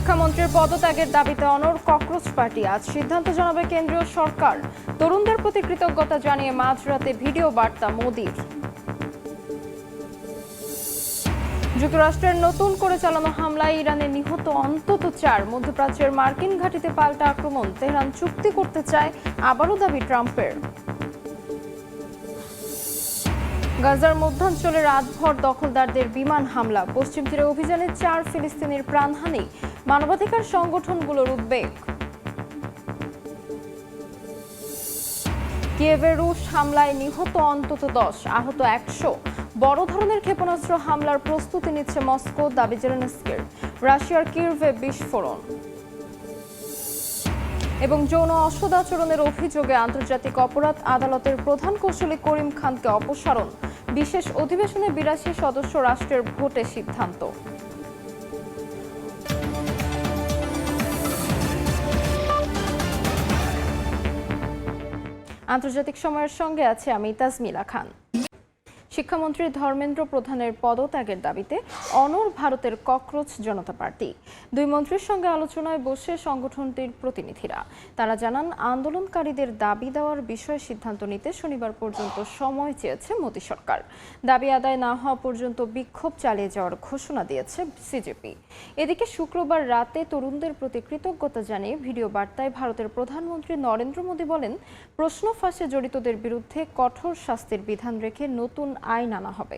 শিক্ষামন্ত্রীর পদত্যাগের দাবিতে অনড় ককরোচ পার্টি আজ সিদ্ধান্ত জানাবে কেন্দ্রীয় সরকার। তরুণদের প্রতি কৃতজ্ঞতা জানিয়ে মাঝরাতে ভিডিও বার্তা মোদির। যুক্তরাষ্ট্রের নতুন করে চালানো হামলায় ইরানে নিহত অন্তত 4। মধ্যপ্রাচ্যের মার্কিন ঘাঁটিতে পাল্টা আক্রমণ। তেহরান চুক্তি করতে চায়, আবারও দাবি ট্রাম্পের। গাজার মধ্যাঞ্চলে রাতভর দখলদারদের বিমান হামলা। পশ্চিম তীরে অভিযানে 4 ফিলিস্তিনির প্রাণহানি। মানবাধিকার সংগঠনগুলোর উদ্বেগ। কিয়েভে রুশ হামলায় নিহত অন্তত 10, আহত 100। বড় ধরনের ক্ষেপণাস্ত্র হামলার প্রস্তুতি নিচ্ছে মস্কো, দাবি জেলেনস্কির। রাশিয়ার কিয়েভে বিস্ফোরণ। এবং যৌন অসদাচরণের অভিযোগে আন্তর্জাতিক অপরাধ আদালতের প্রধান কৌঁসুলি করিম খানকে অপসারণ। বিশেষ অধিবেশনে 82 সদস্য রাষ্ট্রের ভোটে সিদ্ধান্ত। আন্তর্জাতিক সময়ের সঙ্গে আছে আমি তাজমিলা খান। শিক্ষামন্ত্রী ধর্মেন্দ্র প্রধানের পদত্যাগের দাবিতে অনড় ভারতের ককরোচ জনতা পার্টি। 2 মন্ত্রীর সঙ্গে আলোচনায় বসে সংগঠনটির প্রতিনিধিরা। তারা জানান, আন্দোলনকারীদের দাবি দেওয়ার বিষয়ে সিদ্ধান্ত নিতে শনিবার পর্যন্ত সময় চেয়েছে মোদী সরকার। দাবি আদায় না হওয়া পর্যন্ত বিক্ষোভ চালিয়ে যাওয়ার ঘোষণা দিয়েছে সিজেপি। এদিকে শুক্রবার রাতে তরুণদের প্রতি কৃতজ্ঞতা জানিয়ে ভিডিও বার্তায় ভারতের প্রধানমন্ত্রী নরেন্দ্র মোদী বলেন, প্রশ্ন ফাঁসে জড়িতদের বিরুদ্ধে কঠোর শাস্তির বিধান রেখে নতুন আইন আনা হবে।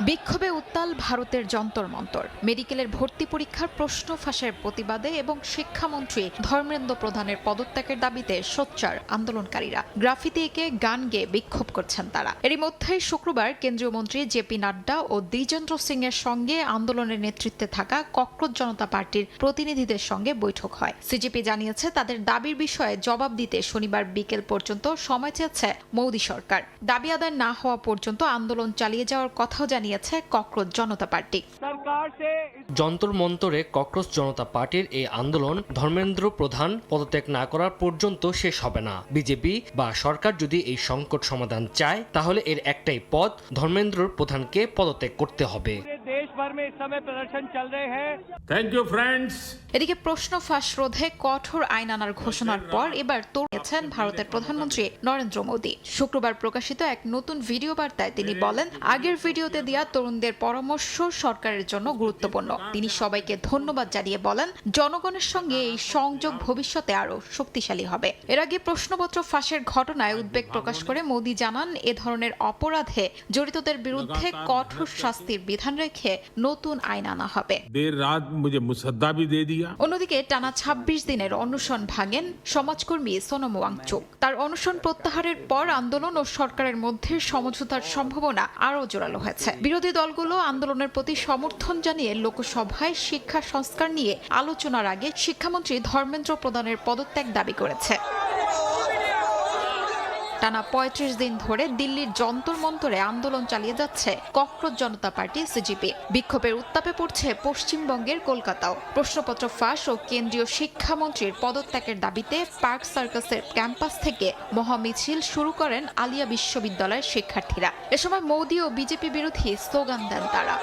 বিক্ষোভে উত্তাল ভারতের যন্তর মন্তর। মেডিকেলের ভর্তি পরীক্ষার প্রশ্ন ফাঁসের প্রতিবাদে এবং শিক্ষামন্ত্রী ধর্মেন্দ্র প্রধানের পদত্যাগের দাবিতে সোচ্চার আন্দোলনকারীরা। গ্রাফিতি এঁকে গান গেয়ে বিক্ষোভ করছেন তারা। এরই মধ্যেই শুক্রবার কেন্দ্রীয় মন্ত্রী জেপি নাড্ডা ও দ্বিজেন্দ্র সিং এর সঙ্গে আন্দোলনের নেতৃত্বে থাকা ককরোচ জনতা পার্টির প্রতিনিধিদের সঙ্গে বৈঠক হয়। সিজেপি জানিয়েছে, তাদের দাবির বিষয়ে জবাব দিতে শনিবার বিকেল পর্যন্ত সময় চেয়েছে মোদী সরকার। দাবি আদায় না হওয়া পর্যন্ত আন্দোলন চালিয়ে যাওয়ার কথাও জানিয়েছে ককরোচ জনতা পার্টি। যন্তর মন্তরে ককরোচ জনতা পার্টির এই আন্দোলন ধর্মেন্দ্র প্রধান পদত্যাগ না করার পর্যন্ত শেষ হবে না। বিজেপি বা সরকার যদি এই সংকট সমাধান চায়, তাহলে এর একটাই পথ, ধর্মেন্দ্র প্রধানকে পদত্যাগ করতে হবে। Thank you friends. এদিকে প্রশ্ন ফাঁস রোধে কঠোর আইন আনার ঘোষণার পর এবার তোড়েছেন ভারতের প্রধানমন্ত্রী নরেন্দ্র মোদী। শুক্রবার প্রকাশিত এক নতুন ভিডিও বার্তায় তিনি বলেন, আগের ভিডিওতে দেওয়া তরুণদের পরামর্শ সরকারের জন্য গুরুত্বপূর্ণ। তিনি সবাইকে ধন্যবাদ জানিয়ে বলেন, জনগণের সঙ্গে এই সংযোগ ভবিষ্যতে আরো শক্তিশালী হবে। এর আগে প্রশ্নপত্র ফাঁসের ঘটনায় উদ্বেগ প্রকাশ করে মোদী জানান, এ ধরনের অপরাধে জড়িতদের বিরুদ্ধে কঠোর শাস্তির বিধান রেখে নতুন আইন আনা হবে। देर रात मुझे मुसद्दा भी दे दिया। অন্যদিকে টানা 26 দিনের অনশন ভাঙেন সমাজকর্মী সোনম ওয়াংচুক। তার অনশন প্রত্যাহারের পর আন্দোলন ও সরকারের মধ্যে সমঝোতার সম্ভাবনা আরও জোরালো হয়েছে। বিরোধী দলগুলো আন্দোলনের প্রতি সমর্থন জানিয়ে লোকসভায় শিক্ষা সংস্কার নিয়ে আলোচনার আগে শিক্ষামন্ত্রী ধর্মেন্দ্র প্রধানের পদত্যাগ দাবি করেছে। টানা 35 দিন ধরে দিল্লির যন্তর মন্তরে আন্দোলন চালিয়ে যাচ্ছে ককরোচ জনতা পার্টি সিজেপি। বিক্ষোভের উত্তাপে পড়ছে পশ্চিমবঙ্গের কলকাতাও। প্রশ্নপত্র ফাঁস ও কেন্দ্রীয় শিক্ষামন্ত্রীর পদত্যাগের দাবিতে পার্ক সার্কাসের ক্যাম্পাস থেকে মহামিছিল শুরু করেন আলিয়া বিশ্ববিদ্যালয়ের শিক্ষার্থীরা। এ সময় মোদী ও বিজেপি বিরোধী স্লোগান দেন তারা।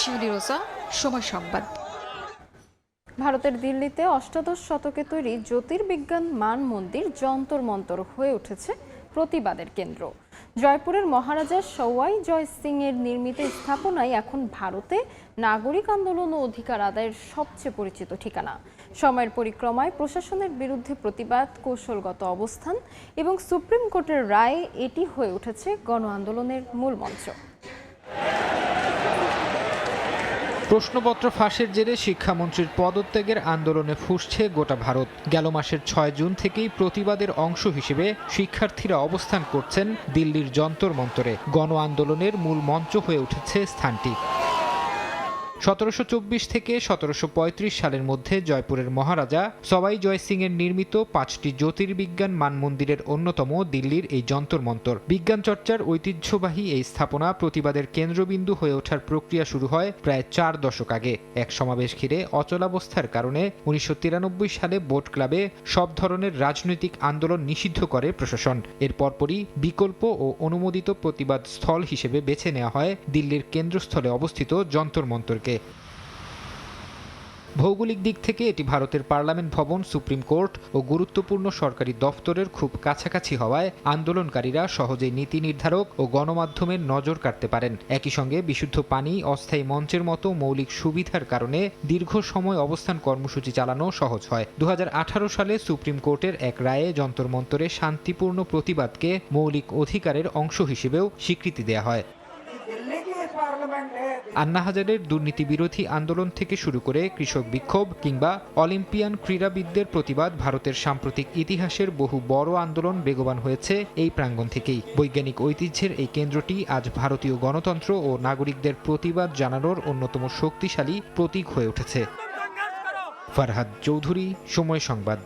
শিউলি রোজা, সময় সংবাদ। ভারতের দিল্লিতে অষ্টাদশ শতকে তৈরি জ্যোতির্বিজ্ঞান মান মন্দির যন্তর মন্তর হয়ে উঠেছে প্রতিবাদের কেন্দ্র। জয়পুরের মহারাজা সওয়াই জয় সিং এর নির্মিত স্থাপনাই এখন ভারতে নাগরিক আন্দোলন ও অধিকার আদায়ের সবচেয়ে পরিচিত ঠিকানা। সময়ের পরিক্রমায় প্রশাসনের বিরুদ্ধে প্রতিবাদ, কৌশলগত অবস্থান এবং সুপ্রিম কোর্টের রায়, এটি হয়ে উঠেছে গণ আন্দোলনের মূল মঞ্চ। প্রশ্নপত্র ফাঁসের জেরে শিক্ষামন্ত্রীর পদত্যাগের আন্দোলনে ফুঁসছে গোটা ভারত। গেল মাসের 6 জুন থেকেই প্রতিবাদের অংশ হিসেবে শিক্ষার্থীরা অবস্থান করছেন দিল্লির যন্তর মন্তরে। গণ আন্দোলনের মূল মঞ্চ হয়ে উঠেছে স্থানটি। 1724 থেকে 1735 সালের মধ্যে জয়পুরের মহারাজা সবাই জয় সিং এর নির্মিত 5টি জ্যোতির্বিজ্ঞান মানমন্দিরের অন্যতম দিল্লির এই যন্তর মন্তর। বিজ্ঞান চর্চার ঐতিহ্যবাহী এই স্থাপনা প্রতিবাদের কেন্দ্রবিন্দু হয়ে ওঠার প্রক্রিয়া শুরু হয় প্রায় 4 দশক আগে। এক সমাবেশ ঘিরে অচলাবস্থার কারণে 1993 সালে বোট ক্লাবে সব ধরনের রাজনৈতিক আন্দোলন নিষিদ্ধ করে প্রশাসন। এর পরপরই বিকল্প ও অনুমোদিত প্রতিবাদ স্থল হিসেবে বেছে নেওয়া হয় দিল্লির কেন্দ্রস্থলে অবস্থিত যন্তর মন্তরকে। ভৌগোলিক দিক থেকে এটি ভারতের পার্লামেন্ট ভবন, সুপ্রিম কোর্ট ও গুরুত্বপূর্ণ সরকারি দফতরের খুব কাছাকাছি হওয়ায় আন্দোলনকারীরা সহজেই নীতি নির্ধারক ও গণমাধ্যমের নজর কাটতে পারেন। একই সঙ্গে বিশুদ্ধ পানি, অস্থায়ী মঞ্চের মতো মৌলিক সুবিধার কারণে দীর্ঘ সময় অবস্থান কর্মসূচি চালানো সহজ হয়। 2018 সালে সুপ্রিম কোর্টের এক রায়ে যন্তর মন্তরে শান্তিপূর্ণ প্রতিবাদকে মৌলিক অধিকারের অংশ হিসেবেও স্বীকৃতি দেয়া হয়। আন্না হাজারের দুর্নীতি বিরোধী আন্দোলন থেকে শুরু করে কৃষক বিক্ষোভ কিংবা অলিম্পিয়ান ক্রীড়াবিদদের প্রতিবাদ, ভারতের সাম্প্রতিক ইতিহাসের বহু বড় আন্দোলন বেগবান হয়েছে এই প্রাঙ্গণ থেকেই। বৈজ্ঞানিক ঐতিহ্যের এই কেন্দ্রটি আজ ভারতীয় গণতন্ত্র ও নাগরিকদের প্রতিবাদ জানানোর অন্যতম শক্তিশালী প্রতীক হয়ে উঠেছে। ফারহাদ চৌধুরী, সময় সংবাদ।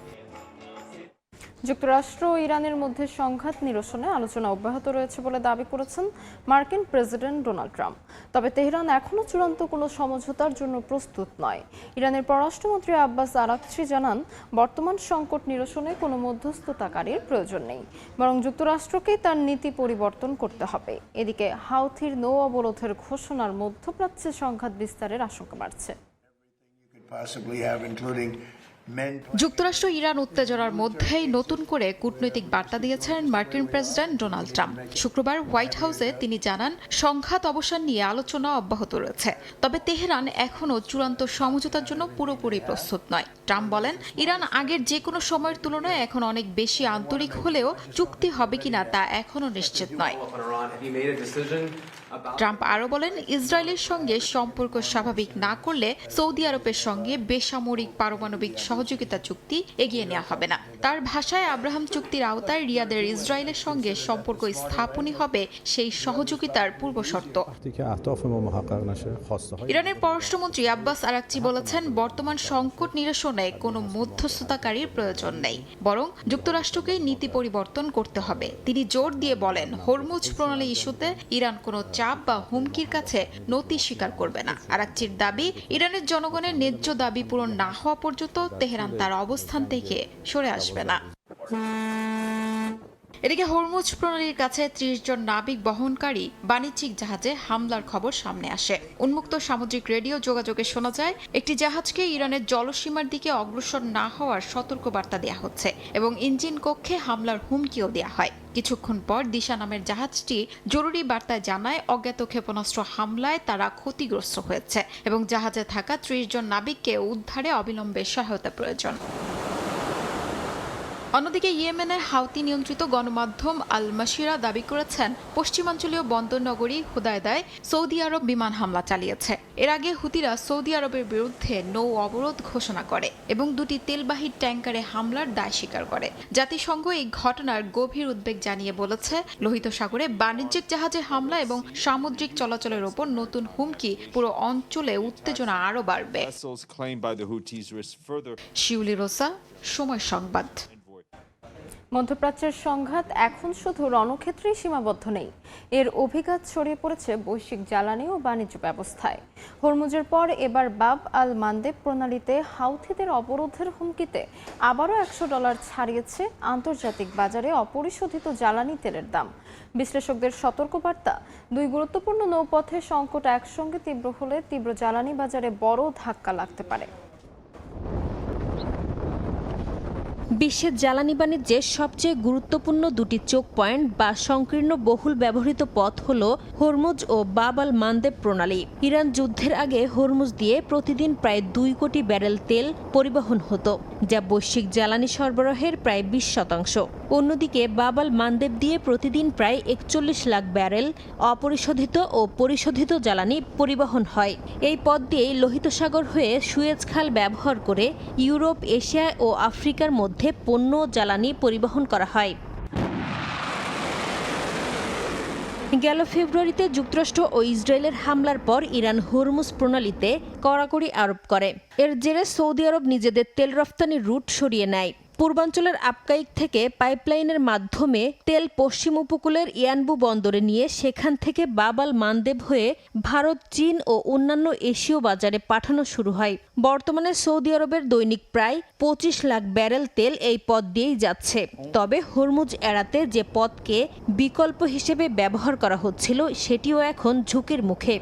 যুক্তরাষ্ট্র ও ইরানের মধ্যে সংঘাত নিরসনে আলোচনা অব্যাহত রয়েছে বলে দাবি করেছেন মার্কিন প্রেসিডেন্ট ডোনাল্ড ট্রাম্প। তবে তেহরান এখনও চূড়ান্ত কোনো সমঝোতার জন্য প্রস্তুত নয়। ইরানের পররাষ্ট্রমন্ত্রী আব্বাস আরাকচি জানান, বর্তমান সংকট নিরসনে কোনো মধ্যস্থতাকারীর প্রয়োজন নেই, বরং যুক্তরাষ্ট্রকেই তার নীতি পরিবর্তন করতে হবে। এদিকে হাউথির নৌ অবরোধের ঘোষণার মধ্যপ্রাচ্যে সংঘাত বিস্তারের আশঙ্কা বাড়ছে। যুক্তরাষ্ট্র ইরান উত্তেজনার মধ্যেই নতুন করে কূটনৈতিক বার্তা দিয়েছেন মার্কিন প্রেসিডেন্ট ডোনাল্ড ট্রাম্প। শুক্রবার হোয়াইট হাউসে তিনি জানান, সংঘাত অবসান নিয়ে আলোচনা অব্যাহত রয়েছে, তবে তেহরান এখনও চূড়ান্ত সমঝোতার জন্য পুরোপুরি প্রস্তুত নয়। ট্রাম্প বলেন, ইরান আগের যে কোনো সময়ের তুলনায় এখন অনেক বেশি আন্তরিক হলেও চুক্তি হবে কিনা তা এখনও নিশ্চিত নয়। ট্রাম্প আরও বলেন, ইসরায়েলের সঙ্গে সম্পর্ক স্বাভাবিক না করলে সৌদি আরবের সঙ্গে বেসামরিক পারমাণবিক সহযোগিতা চুক্তি এগিয়ে নেওয়া হবে না। তার ভাষায়, আব্রাহাম চুক্তির আওতায় রিয়াদের ইসরায়েলের সঙ্গে সম্পর্ক স্থাপনই হবে সেই সহযোগিতার পূর্বশর্ত। ইরানের পররাষ্ট্রমন্ত্রী আব্বাস আরাকচি বলেছেন, বর্তমান সংকট নিরসনে কোনো মধ্যস্থতাকারীর প্রয়োজন নেই, বরং যুক্তরাষ্ট্রকেই নীতি পরিবর্তন করতে হবে। তিনি জোর দিয়ে বলেন, হরমুজ প্রণালী ইস্যুতে ইরান কোনো চাপ বা হুমকির কাছে নতি স্বীকার করবে না। আরাকচির দাবি, ইরানের জনগণের ন্যায্য দাবি পূরণ না হওয়া পর্যন্ত তেহরান তার অবস্থান থেকে সরে আসবে না। এদিকে হরমুজ প্রণালীর কাছে 30 জন নাবিক বহনকারী বাণিজ্যিক জাহাজে হামলার খবর সামনে আসে। উন্মুক্ত সামুদ্রিক রেডিও যোগাযোগে শোনা যায়, একটি জাহাজকে ইরানের জলসীমার দিকে অগ্রসর না হওয়ার সতর্কবার্তা দেওয়া হচ্ছে এবং ইঞ্জিন কক্ষে হামলার হুমকিও দেওয়া হয়। কিছুক্ষণ পর দিশা নামের জাহাজটি জরুরি বার্তায় জানায়, অজ্ঞাত ক্ষেপণাস্ত্র হামলায় তারা ক্ষতিগ্রস্ত হয়েছে এবং জাহাজে থাকা 30 জন নাবিককে উদ্ধারে অবিলম্বে সহায়তা প্রয়োজন। অন্যদিকে ইয়েমেনের হাউতি নিয়ন্ত্রিত গণমাধ্যম আল মাসিরা দাবি করেছেন, পশ্চিমাঞ্চলীয় বন্দর নগরী হুদায়দায় সৌদি আরব বিমান হামলা চালিয়েছে। এর আগে হুতিরা সৌদি আরবের বিরুদ্ধে নৌ অবরোধ ঘোষণা করে এবং 2টি তেলবাহী ট্যাঙ্কারে হামলার দায় স্বীকার করে। জাতিসংঘ এই ঘটনার গভীর উদ্বেগ জানিয়ে বলেছে, লোহিত সাগরে বাণিজ্যিক জাহাজে হামলা এবং সামুদ্রিক চলাচলের ওপর নতুন হুমকি পুরো অঞ্চলে উত্তেজনা আরও বাড়বে। শিউলি রোসা, সময় সংবাদ। মধ্যপ্রাচ্যের সংঘাত এখন শুধু রণক্ষেত্রেই সীমাবদ্ধ নেই, এর অভিঘাত ছড়িয়ে পড়েছে বৈশ্বিক জ্বালানি ও বাণিজ্য ব্যবস্থায়। হরমুজের পর এবার বাব আল মান্দেব প্রণালীতে হাউথিদের অবরোধের হুমকিতে আবারও $100 ছাড়িয়েছে আন্তর্জাতিক বাজারে অপরিশোধিত জ্বালানি তেলের দাম। বিশ্লেষকদের সতর্কবার্তা, 2 গুরুত্বপূর্ণ নৌপথে সংকট একসঙ্গে তীব্র হলে তীব্র জ্বালানি বাজারে বড় ধাক্কা লাগতে পারে। বিশ্বের জ্বালানি বাণিজ্যের সবচেয়ে গুরুত্বপূর্ণ 2টি চোখ পয়েন্ট বা সংকীর্ণ বহুল ব্যবহৃত পথ হল হরমুজ ও বাব আল মান্দেব প্রণালী। ইরান যুদ্ধের আগে হরমুজ দিয়ে প্রতিদিন প্রায় 2 কোটি ব্যারেল তেল পরিবহন হতো, যা বৈশ্বিক জ্বালানি সরবরাহের প্রায় 20%। অন্যদিকে বাব আল মান্দেব দিয়ে প্রতিদিন প্রায় 41 লাখ ব্যারেল অপরিশোধিত ও পরিশোধিত জ্বালানি পরিবহন হয়। এই পথ দিয়েই লোহিত সাগর হয়ে সুয়েজ খাল ব্যবহার করে ইউরোপ, এশিয়া ও আফ্রিকার মধ্যে পণ্য জ্বালানি পরিবহন করা হয়। গেল ফেব্রুয়ারিতে যুক্তরাষ্ট্র ও ইসরায়েলের হামলার পর ইরান হরমুজ প্রণালীতে কড়াকড়ি আরোপ করে। এর জেরে সৌদি আরব নিজেদের তেল রফতানির রুট সরিয়ে নেয়। পূর্বাঞ্চলের আবকাইক থেকে পাইপলাইনের মাধ্যমে তেল পশ্চিম উপকূলের ইয়ানবু বন্দরে নিয়ে সেখান থেকে বাব আল মানদেব হয়ে ভারত, চীন ও অন্যান্য এশীয় বাজারে পাঠানো শুরু হয়। বর্তমানে সৌদি আরবের দৈনিক প্রায় 25 লাখ ব্যারেল তেল এই পথ দিয়েই যাচ্ছে। তবে হরমুজ এড়াতে যে পথকে বিকল্প হিসেবে ব্যবহার করা হচ্ছিল সেটিও এখন ঝুঁকির মুখে।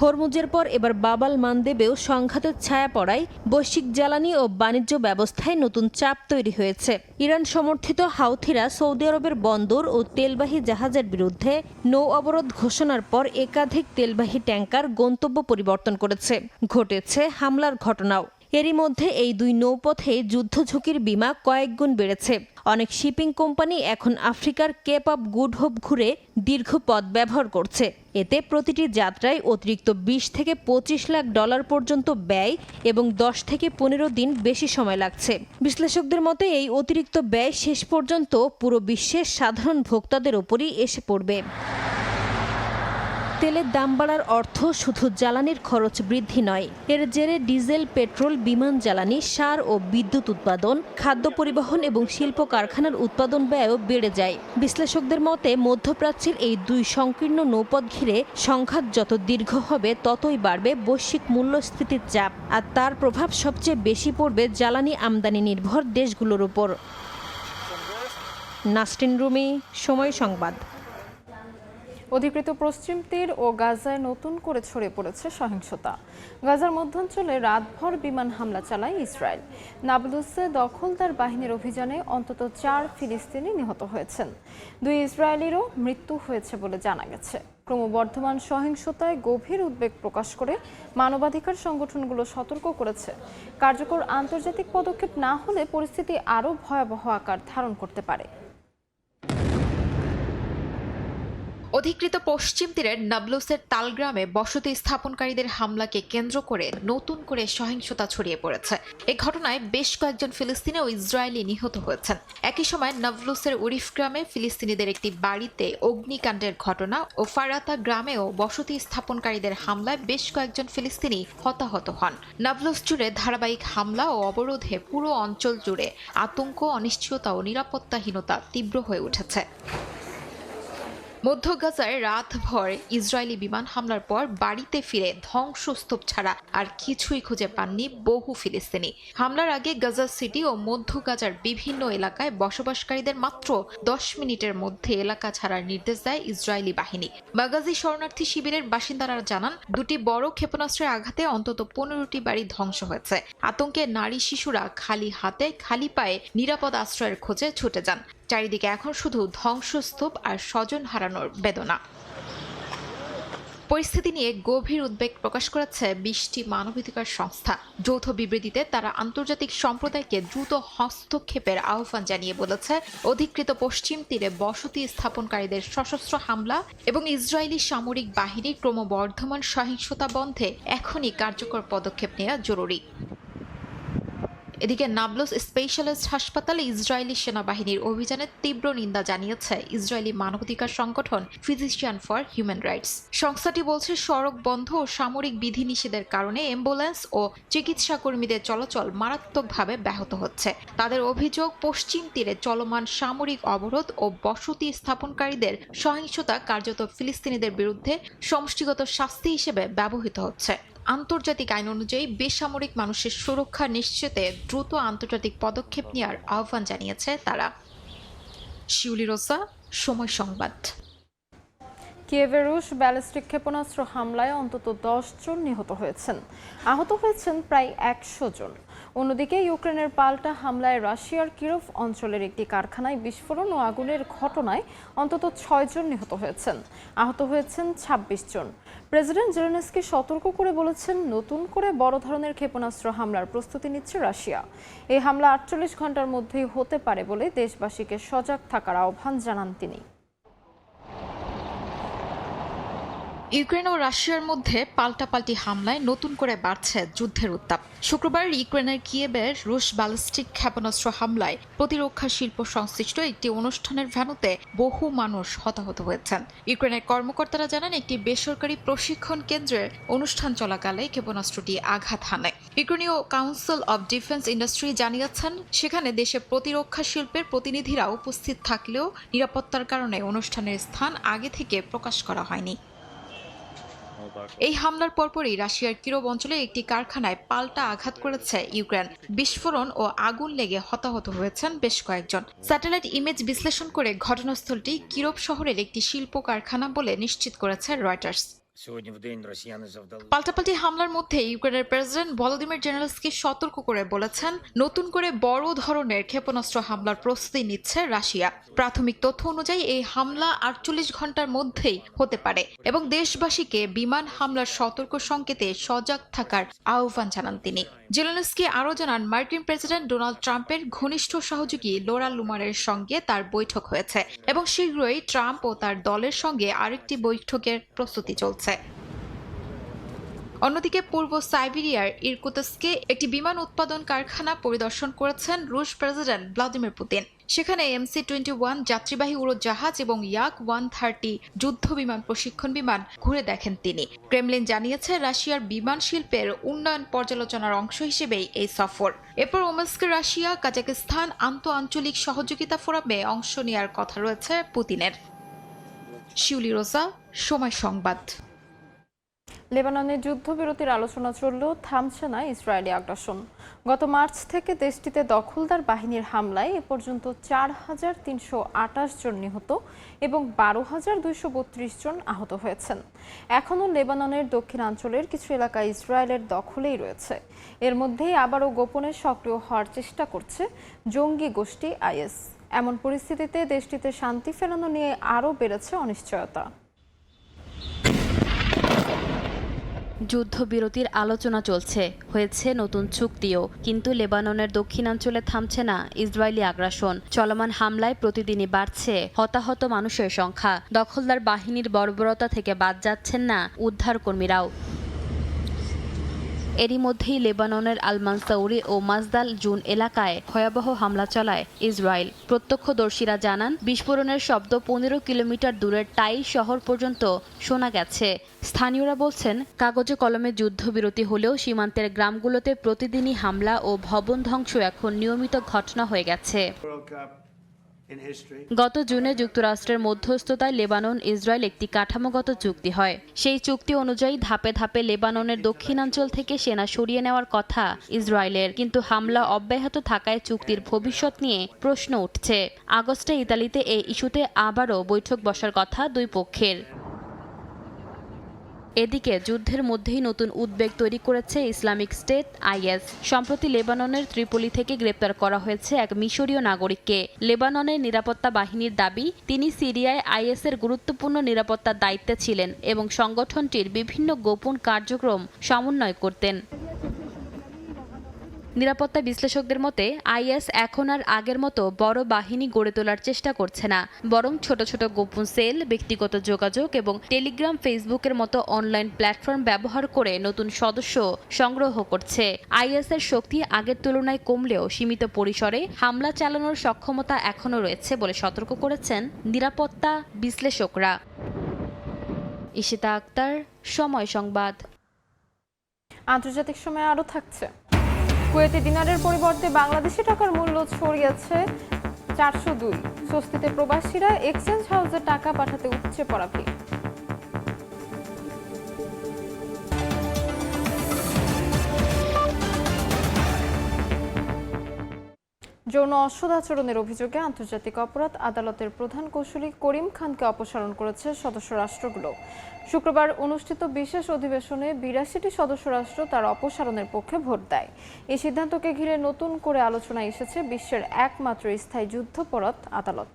হরমুজের পর এবার বাব আল মানদেবেও সংঘাতের ছায়া পড়ায় বৈশ্বিক জ্বালানি ও বাণিজ্য ব্যবস্থায় নতুন চাপ তৈরি হয়েছে। ইরান সমর্থিত হাউথিরা সৌদি আরবের বন্দর ও তেলবাহী জাহাজের বিরুদ্ধে নৌ অবরোধ ঘোষণার পর একাধিক তেলবাহী ট্যাঙ্কার গন্তব্য পরিবর্তন করেছে। ঘটেছে হামলার ঘটনাও। এরই মধ্যে এই দুই নৌপথে যুদ্ধ ঝুঁকির বীমা কয়েক গুণ বেড়েছে। অনেক শিপিং কোম্পানি এখন আফ্রিকার কেপ অব গুড হোপ ঘুরে দীর্ঘ পথ ব্যবহার করছে। এতে প্রতিটি যাত্রায় অতিরিক্ত 20 থেকে 25 লাখ ডলার পর্যন্ত ব্যয় এবং 10 থেকে 15 দিন বেশি সময় লাগছে। বিশ্লেষকদের মতে এই অতিরিক্ত ব্যয় শেষ পর্যন্ত পুরো বিশ্বের সাধারণ ভোক্তাদের উপরই এসে পড়বে। তেলের দাম বাড়ার অর্থ শুধু জ্বালানির খরচ বৃদ্ধি নয়, এর জেরে ডিজেল, পেট্রোল, বিমান জ্বালানি, সার ও বিদ্যুৎ উৎপাদন, খাদ্য পরিবহন এবং শিল্প কারখানার উৎপাদন ব্যয়ও বেড়ে যায়। বিশ্লেষকদের মতে মধ্যপ্রাচ্যের এই দুই সংকীর্ণ নৌপথ ঘিরে সংঘাত যত দীর্ঘ হবে ততই বাড়বে বৈশ্বিক মূল্যস্ফীতির চাপ, আর তার প্রভাব সবচেয়ে বেশি পড়বে জ্বালানি আমদানি নির্ভর দেশগুলোর উপর। নাসরিন রুমি, সময় সংবাদ। অধিকৃত পশ্চিম তীর ও গাজায় নতুন করে ছড়িয়ে পড়েছে সহিংসতা। গাজার মধ্যাঞ্চলে রাতভর বিমান হামলা চালায় ইসরায়েল। নাবলুসে দখলদার বাহিনীর অভিযানে অন্তত 4 ফিলিস্তিনি নিহত হয়েছেন। 2 ইসরায়েলিরও মৃত্যু হয়েছে বলে জানা গেছে। ক্রমবর্ধমান সহিংসতায় গভীর উদ্বেগ প্রকাশ করে মানবাধিকার সংগঠনগুলো সতর্ক করেছে, কার্যকর আন্তর্জাতিক পদক্ষেপ না হলে পরিস্থিতি আরও ভয়াবহ আকার ধারণ করতে পারে। অধিকৃত পশ্চিম তীরের নাবলুসের তালগ্রামে বসতি স্থাপনকারীদের হামলাকে কেন্দ্র করে নতুন করে সহিংসতা ছড়িয়ে পড়েছে। এই ঘটনায় বেশ কয়েকজন ফিলিস্তিনি ও ইসরায়েলি নিহত হয়েছেন। একই সময় নাবলুসের উরিফ গ্রামে ফিলিস্তিনিদের একটি বাড়িতে অগ্নিকাণ্ডের ঘটনা ও ফারাতা গ্রামেও বসতি স্থাপনকারীদের হামলায় বেশ কয়েকজন ফিলিস্তিনি হতাহত হন। নাবলুস জুড়ে ধারাবাহিক হামলা ও অবরোধে পুরো অঞ্চল জুড়ে আতঙ্ক, অনিশ্চয়তা ও নিরাপত্তাহীনতা তীব্র হয়ে উঠেছে। মধ্য গাজায় রাতভর ইসরায়েলি বিমান হামলার পর বাড়িতে ফিরে ধ্বংসস্তূপ ছাড়া আর কিছুই খুঁজে পাননি বহু ফিলিস্তিনি। হামলার আগে গাজা সিটি ও মধ্য গাজার বিভিন্ন এলাকায় বসবাসকারীদের মাত্র 10 মিনিটের মধ্যে এলাকা ছাড়ার নির্দেশ দেয় ইসরায়েলি বাহিনী। মাগাজি শরণার্থী শিবিরের বাসিন্দারা জানান, 2টি বড় ক্ষেপণাস্ত্রের আঘাতে অন্তত 15টি বাড়ি ধ্বংস হয়েছে। আতঙ্কে নারী শিশুরা খালি হাতে খালি পায়ে নিরাপদ আশ্রয়ের খোঁজে ছুটে যান। চারিদিকে এখন শুধু ধ্বংসস্তূপ আর স্বজন হারানোর বেদনা। পরিস্থিতি নিয়ে গভীর উদ্বেগ প্রকাশ করেছে 20টি মানবাধিকার সংস্থা। যৌথ বিবৃতিতে তারা আন্তর্জাতিক সম্প্রদায়কে দ্রুত হস্তক্ষেপের আহ্বান জানিয়ে বলেছে, অধিকৃত পশ্চিম তীরে বসতি স্থাপনকারীদের সশস্ত্র হামলা এবং ইসরায়েলি সামরিক বাহিনীর ক্রমবর্ধমান সহিংসতা বন্ধে এখনই কার্যকর পদক্ষেপ নেওয়া জরুরি। এদিকে নাবলুস স্পেশালিস্ট হাসপাতালে ইসরায়েলি সেনাবাহিনীর অভিযানের তীব্র নিন্দা জানিয়েছে ইসরায়েলি মানবাধিকার সংগঠন ফিজিশিয়ান ফর হিউম্যান রাইটস। সংস্থাটি বলছে, সড়ক বন্ধ ও সামরিক বিধিনিষেধের কারণে অ্যাম্বুলেন্স ও চিকিৎসা কর্মীদের চলাচল মারাত্মকভাবে ব্যাহত হচ্ছে। তাদের অভিযোগ, পশ্চিম তীরে চলমান সামরিক অবরোধ ও বসতি স্থাপনকারীদের সহিংসতা কার্যত ফিলিস্তিনিদের বিরুদ্ধে সমষ্টিগত শাস্তি হিসেবে ব্যবহৃত হচ্ছে। আন্তর্জাতিক আইন অনুযায়ী বেসামরিক মানুষের সুরক্ষা নিশ্চিতে দ্রুত আন্তর্জাতিক পদক্ষেপ নেওয়ার আহ্বান জানিয়েছে তারা। শিউলি রোসা, সময় সংবাদ। কিয়েভে রুশ ব্যালিস্টিক ক্ষেপণাস্ত্র হামলায় অন্তত 10 জন নিহত হয়েছেন, আহত হয়েছেন প্রায় 100 জন। অন্যদিকে ইউক্রেনের পাল্টা হামলায় রাশিয়ার কিরভ অঞ্চলের একটি কারখানায় বিস্ফোরণ ও আগুনের ঘটনায় অন্তত 6 জন নিহত হয়েছেন, আহত হয়েছেন 26 জন। প্রেসিডেন্ট জেলেনস্কি সতর্ক করে বলেছেন, নতুন করে বড় ধরনের ক্ষেপণাস্ত্র হামলার প্রস্তুতি নিচ্ছে রাশিয়া। এই হামলা 48 ঘন্টার মধ্যেই হতে পারে বলে দেশবাসীকে সজাগ থাকার আহ্বান জানান তিনি। ইউক্রেন ও রাশিয়ার মধ্যে পাল্টাপাল্টি হামলায় নতুন করে বাড়ছে যুদ্ধের উত্তাপ। শুক্রবার ইউক্রেনের কিয়েভের রুশ ব্যালিস্টিক ক্ষেপণাস্ত্র হামলায় প্রতিরক্ষা শিল্প সংশ্লিষ্ট একটি অনুষ্ঠানের ভ্যানুতে বহু মানুষ হতাহত হয়েছেন। ইউক্রেনের কর্মকর্তারা জানান, একটি বেসরকারি প্রশিক্ষণ কেন্দ্রের অনুষ্ঠান চলাকালে ক্ষেপণাস্ত্রটি আঘাত হানে। ইউক্রেনীয় কাউন্সিল অব ডিফেন্স ইন্ডাস্ট্রি জানিয়েছেন, সেখানে দেশের প্রতিরক্ষা শিল্পের প্রতিনিধিরা উপস্থিত থাকলেও নিরাপত্তার কারণে অনুষ্ঠানের স্থান আগে থেকে প্রকাশ করা হয়নি। এই হামলার পরপরই রাশিয়ার কিরোভ অঞ্চলে একটি কারখানায় পাল্টা আঘাত করেছে ইউক্রেন। বিস্ফোরণ ও আগুন লেগে হতাহত হয়েছেন বেশ কয়েকজন। স্যাটেলাইট ইমেজ বিশ্লেষণ করে ঘটনাস্থলটি কিরোভ শহরের একটি শিল্প কারখানা বলে নিশ্চিত করেছে রয়টার্স। পাল্টাপাল্টি হামলার মধ্যে ইউক্রেনের প্রেসিডেন্ট ভলোদিমির জেলেনস্কি সতর্ক করে বলেছেন, নতুন করে বড় ধরনের ক্ষেপণাস্ত্র হামলার প্রস্তুতি নিচ্ছে রাশিয়া। প্রাথমিক তথ্য অনুযায়ী এই হামলা 48 ঘন্টার মধ্যেই হতে পারে এবং দেশবাসীকে বিমান হামলার সতর্ক সংকেতে সজাগ থাকার আহ্বান জানান তিনি। জেলেনস্কি আরও জানান, মার্কিন প্রেসিডেন্ট ডোনাল্ড ট্রাম্পের ঘনিষ্ঠ সহযোগী লোরা লুমারের সঙ্গে তার বৈঠক হয়েছে এবং শীঘ্রই ট্রাম্প ও তার দলের সঙ্গে আরেকটি বৈঠকের প্রস্তুতি চলছে। অন্যদিকে পূর্ব সাইবেরিয়ার ইরকুতস্কে একটি বিমান উৎপাদন কারখানা পরিদর্শন করেছেন রুশ প্রেসিডেন্ট ভ্লাদিমির পুতিন। সেখানে MC-21 যাত্রীবাহী উড়োজাহাজ এবং Yak-130 যুদ্ধ বিমান প্রশিক্ষণ বিমান ঘুরে দেখেন তিনি। ক্রেমলিন জানিয়েছে, রাশিয়ার বিমান শিল্পের উন্নয়ন পর্যালোচনার অংশ হিসেবেই এই সফর। এরপর ওমেস্কে রাশিয়া কাজাকিস্তান আন্তঃআঞ্চলিক সহযোগিতা ফোরামে অংশ নেওয়ার কথা রয়েছে পুতিনের। শিউলি রোজা, সময় সংবাদ। লেবাননে যুদ্ধবিরতির আলোচনা চললেও থামছে না ইসরায়েলি আগ্রাসন। গত মার্চ থেকে দেশটিতে দখলদার বাহিনীর হামলায় এ পর্যন্ত 4,328 জন নিহত এবং 12,232 জন আহত হয়েছেন। এখনও লেবাননের দক্ষিণাঞ্চলের কিছু এলাকা ইসরায়েলের দখলেই রয়েছে। এর মধ্যেই আবারও গোপনে সক্রিয় হওয়ার চেষ্টা করছে জঙ্গি গোষ্ঠী IS। এমন পরিস্থিতিতে দেশটিতে শান্তি ফেরানো নিয়ে আরও বেড়েছে অনিশ্চয়তা। যুদ্ধবিরতির আলোচনা চলছে, হয়েছে নতুন চুক্তিও, কিন্তু লেবাননের দক্ষিণাঞ্চলে থামছে না ইসরায়েলি আগ্রাসন। চলমান হামলায় প্রতিদিনই বাড়ছে হতাহত মানুষের সংখ্যা। দখলদার বাহিনীর বর্বরতা থেকে বাদ যাচ্ছেন না উদ্ধারকর্মীরাও। এরই মধ্যেই লেবাননের আল মানসাউরি ও মাজদাল জুন এলাকায় ভয়াবহ হামলা চালায় ইসরায়েল। প্রত্যক্ষদর্শীরা জানান, বিস্ফোরণের শব্দ 15 কিলোমিটার দূরের টাই শহর পর্যন্ত শোনা গেছে। স্থানীয়রা বলছেন, কাগজে কলমে যুদ্ধবিরতি হলেও সীমান্তের গ্রামগুলোতে প্রতিদিনই হামলা ও ভবন ধ্বংস এখন নিয়মিত ঘটনা হয়ে গেছে। গত জুনে যুক্তরাষ্ট্রের মধ্যস্থতায় লেবানন ইসরায়েল একটি কাঠামোগত চুক্তি হয়। সেই চুক্তি অনুযায়ী ধাপে ধাপে লেবাননের দক্ষিণাঞ্চল থেকে সেনা সরিয়ে নেওয়ার কথা ইসরায়েলের, কিন্তু হামলা অব্যাহত থাকায় চুক্তির ভবিষ্যৎ নিয়ে প্রশ্ন উঠছে। আগস্টে ইতালিতে এই ইস্যুতে আবারও বৈঠক বসার কথা দুই পক্ষের। এদিকে যুদ্ধের মধ্যেই নতুন উদ্বেগ তৈরি করেছে ইসলামিক স্টেট IS। সম্প্রতি লেবাননের ত্রিপলি থেকে গ্রেপ্তার করা হয়েছে এক মিশরীয় নাগরিককে। লেবাননের নিরাপত্তা বাহিনীর দাবি, তিনি সিরিয়ায় IS এর গুরুত্বপূর্ণ নিরাপত্তার দায়িত্বে ছিলেন এবং সংগঠনটির বিভিন্ন গোপন কার্যক্রম সমন্বয় করতেন। নিরাপত্তা বিশ্লেষকদের মতে IS এখন আর আগের মতো বড় বাহিনী গড়ে তোলার চেষ্টা করছে না, বরং ছোট ছোট গোপন সেল, ব্যক্তিগত যোগাযোগ এবং টেলিগ্রাম, ফেসবুকের মতো অনলাইন প্ল্যাটফর্ম ব্যবহার করে নতুন সদস্য সংগ্রহ করছে। IS এর শক্তি আগের তুলনায় কমলেও সীমিত পরিসরে হামলা চালানোর সক্ষমতা এখনও রয়েছে বলে সতর্ক করেছেন নিরাপত্তা বিশ্লেষকরা। ইশিতা আক্তার, সময় সংবাদ। আন্তর্জাতিক সময় আরও থাকছে। কুয়েতি দিনারের পরিবর্তে বাংলাদেশি টাকার মূল্য ছড়িয়েছে 402। স্বস্তিতে প্রবাসীরা এক্সচেঞ্জ হাউসে টাকা পাঠাতে উপচে পড়া ভিড়। যৌন অসদাচরণের অভিযোগে আন্তর্জাতিক অপরাধ আদালতের প্রধান কৌঁসুলি করিম খানকে অপসারণ করেছে সদস্য রাষ্ট্রগুলো। শুক্রবার অনুষ্ঠিত বিশেষ অধিবেশনে 82টি সদস্য রাষ্ট্র তার অপসারণের পক্ষে ভোট দেয়। এই সিদ্ধান্তকে ঘিরে নতুন করে আলোচনায় এসেছে বিশ্বের একমাত্র স্থায়ী যুদ্ধাপরাধ আদালত।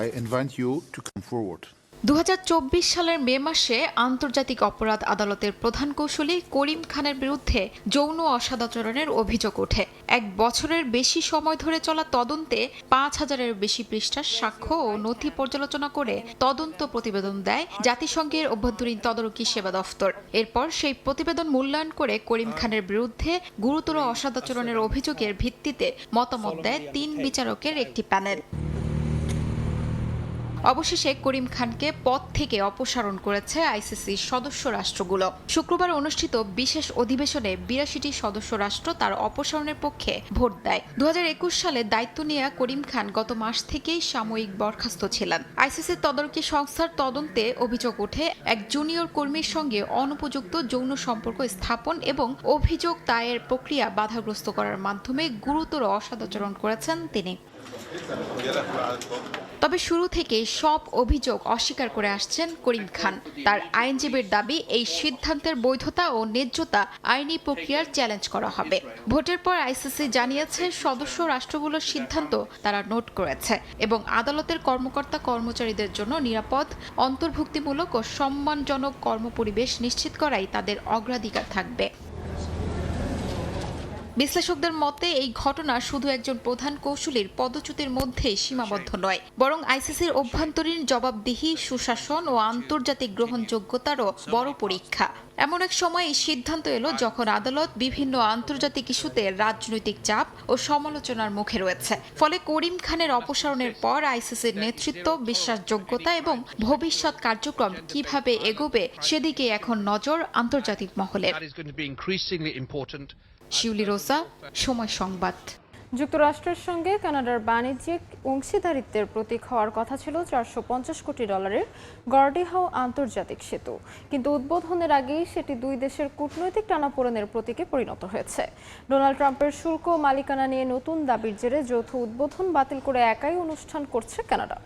I invite you to come forward. 2024 সালের মে মাসে আন্তর্জাতিক অপরাধ আদালতের প্রধান কৌঁসুলি করিম খানের বিরুদ্ধে যৌন অসদাচরণের অভিযোগ ওঠে। 1 বছরের বেশি সময় ধরে চলা তদন্তে 5000-এর বেশি পৃষ্ঠার সাক্ষ্য ও নথি পর্যালোচনা করে তদন্ত প্রতিবেদন দেয় জাতিসংঘের অভ্যন্তরীণ তদারকি সেবা দফতর। এরপর সেই প্রতিবেদন মূল্যায়ন করে করিম খানের বিরুদ্ধে গুরুতর অসদাচরণের অভিযোগের ভিত্তিতে মতামত দেয় 3 বিচারকের একটি প্যানেল। অবশেষে করিম খানকে পদ থেকে অপসারণ করেছে আইসিসির সদস্য রাষ্ট্রগুলো। শুক্রবার অনুষ্ঠিত বিশেষ অধিবেশনে 82টি সদস্য রাষ্ট্র তার অপসারণের পক্ষে ভোট দেয়। 2021 সালে দায়িত্ব নেওয়া করিম খান গত মাস থেকেই সাময়িক বরখাস্ত ছিলেন। আইসিসির তদারকি সংস্থার তদন্তে অভিযোগ ওঠে এক জুনিয়র কর্মীর সঙ্গে অনুপযুক্ত যৌন সম্পর্ক স্থাপন এবং অভিযোগ দায়ের প্রক্রিয়া বাধাগ্রস্ত করার মাধ্যমে গুরুতর অসদাচরণ করেছেন তিনি। তবে শুরু থেকে সব অভিযোগ অস্বীকার করে আসছেন করিম খান। তার আইনজীবীর দাবি, এই সিদ্ধান্তের বৈধতা ও ন্যায্যতা আইনি প্রক্রিয়ার চ্যালেঞ্জ করা হবে। ভোটের পর আইসিসি জানিয়েছে সদস্য রাষ্ট্রগুলোর সিদ্ধান্ত তারা নোট করেছে এবং আদালতের কর্মকর্তা কর্মচারীদের জন্য নিরাপদ, অন্তর্ভুক্তিমূলক ও সম্মানজনক কর্মপরিবেশ নিশ্চিত করাই তাদের অগ্রাধিকার থাকবে। বিশ্লেষকদের মতে এই ঘটনা শুধু একজন প্রধান কৌঁসুলির পদচ্যুতির মধ্যেই সীমাবদ্ধ নয়, বরং আইসিসির অভ্যন্তরীণ জবাবদিহি, সুশাসন ও আন্তর্জাতিক গ্রহণযোগ্যতারও বড় পরীক্ষা। এমন এক সময় এই সিদ্ধান্ত এলো যখন আদালত বিভিন্ন আন্তর্জাতিক ইস্যুতে রাজনৈতিক চাপ ও সমালোচনার মুখে রয়েছে। ফলে করিম খানের অপসারণের পর আইসিসির নেতৃত্ব, বিশ্বাসযোগ্যতা এবং ভবিষ্যৎ কার্যক্রম কিভাবে এগোবে সেদিকে এখন নজর আন্তর্জাতিক মহলের। শিউলি রোজা, সময় সংবাদ। যুক্তরাষ্ট্রের সঙ্গে কানাডার বাণিজ্যিক অংশীদারিত্বের প্রতীক হওয়ার কথা ছিল $450 কোটি গর্ডি হাউ আন্তর্জাতিক সেতু, কিন্তু উদ্বোধনের আগেই সেটি 2 দেশের কূটনৈতিক টানাপোড়েনের প্রতীকে পরিণত হয়েছে। ডোনাল্ড ট্রাম্পের শুল্ক মালিকানা নিয়ে নতুন দাবির জেরে যৌথ উদ্বোধন বাতিল করে একাই অনুষ্ঠান করছে কানাডা।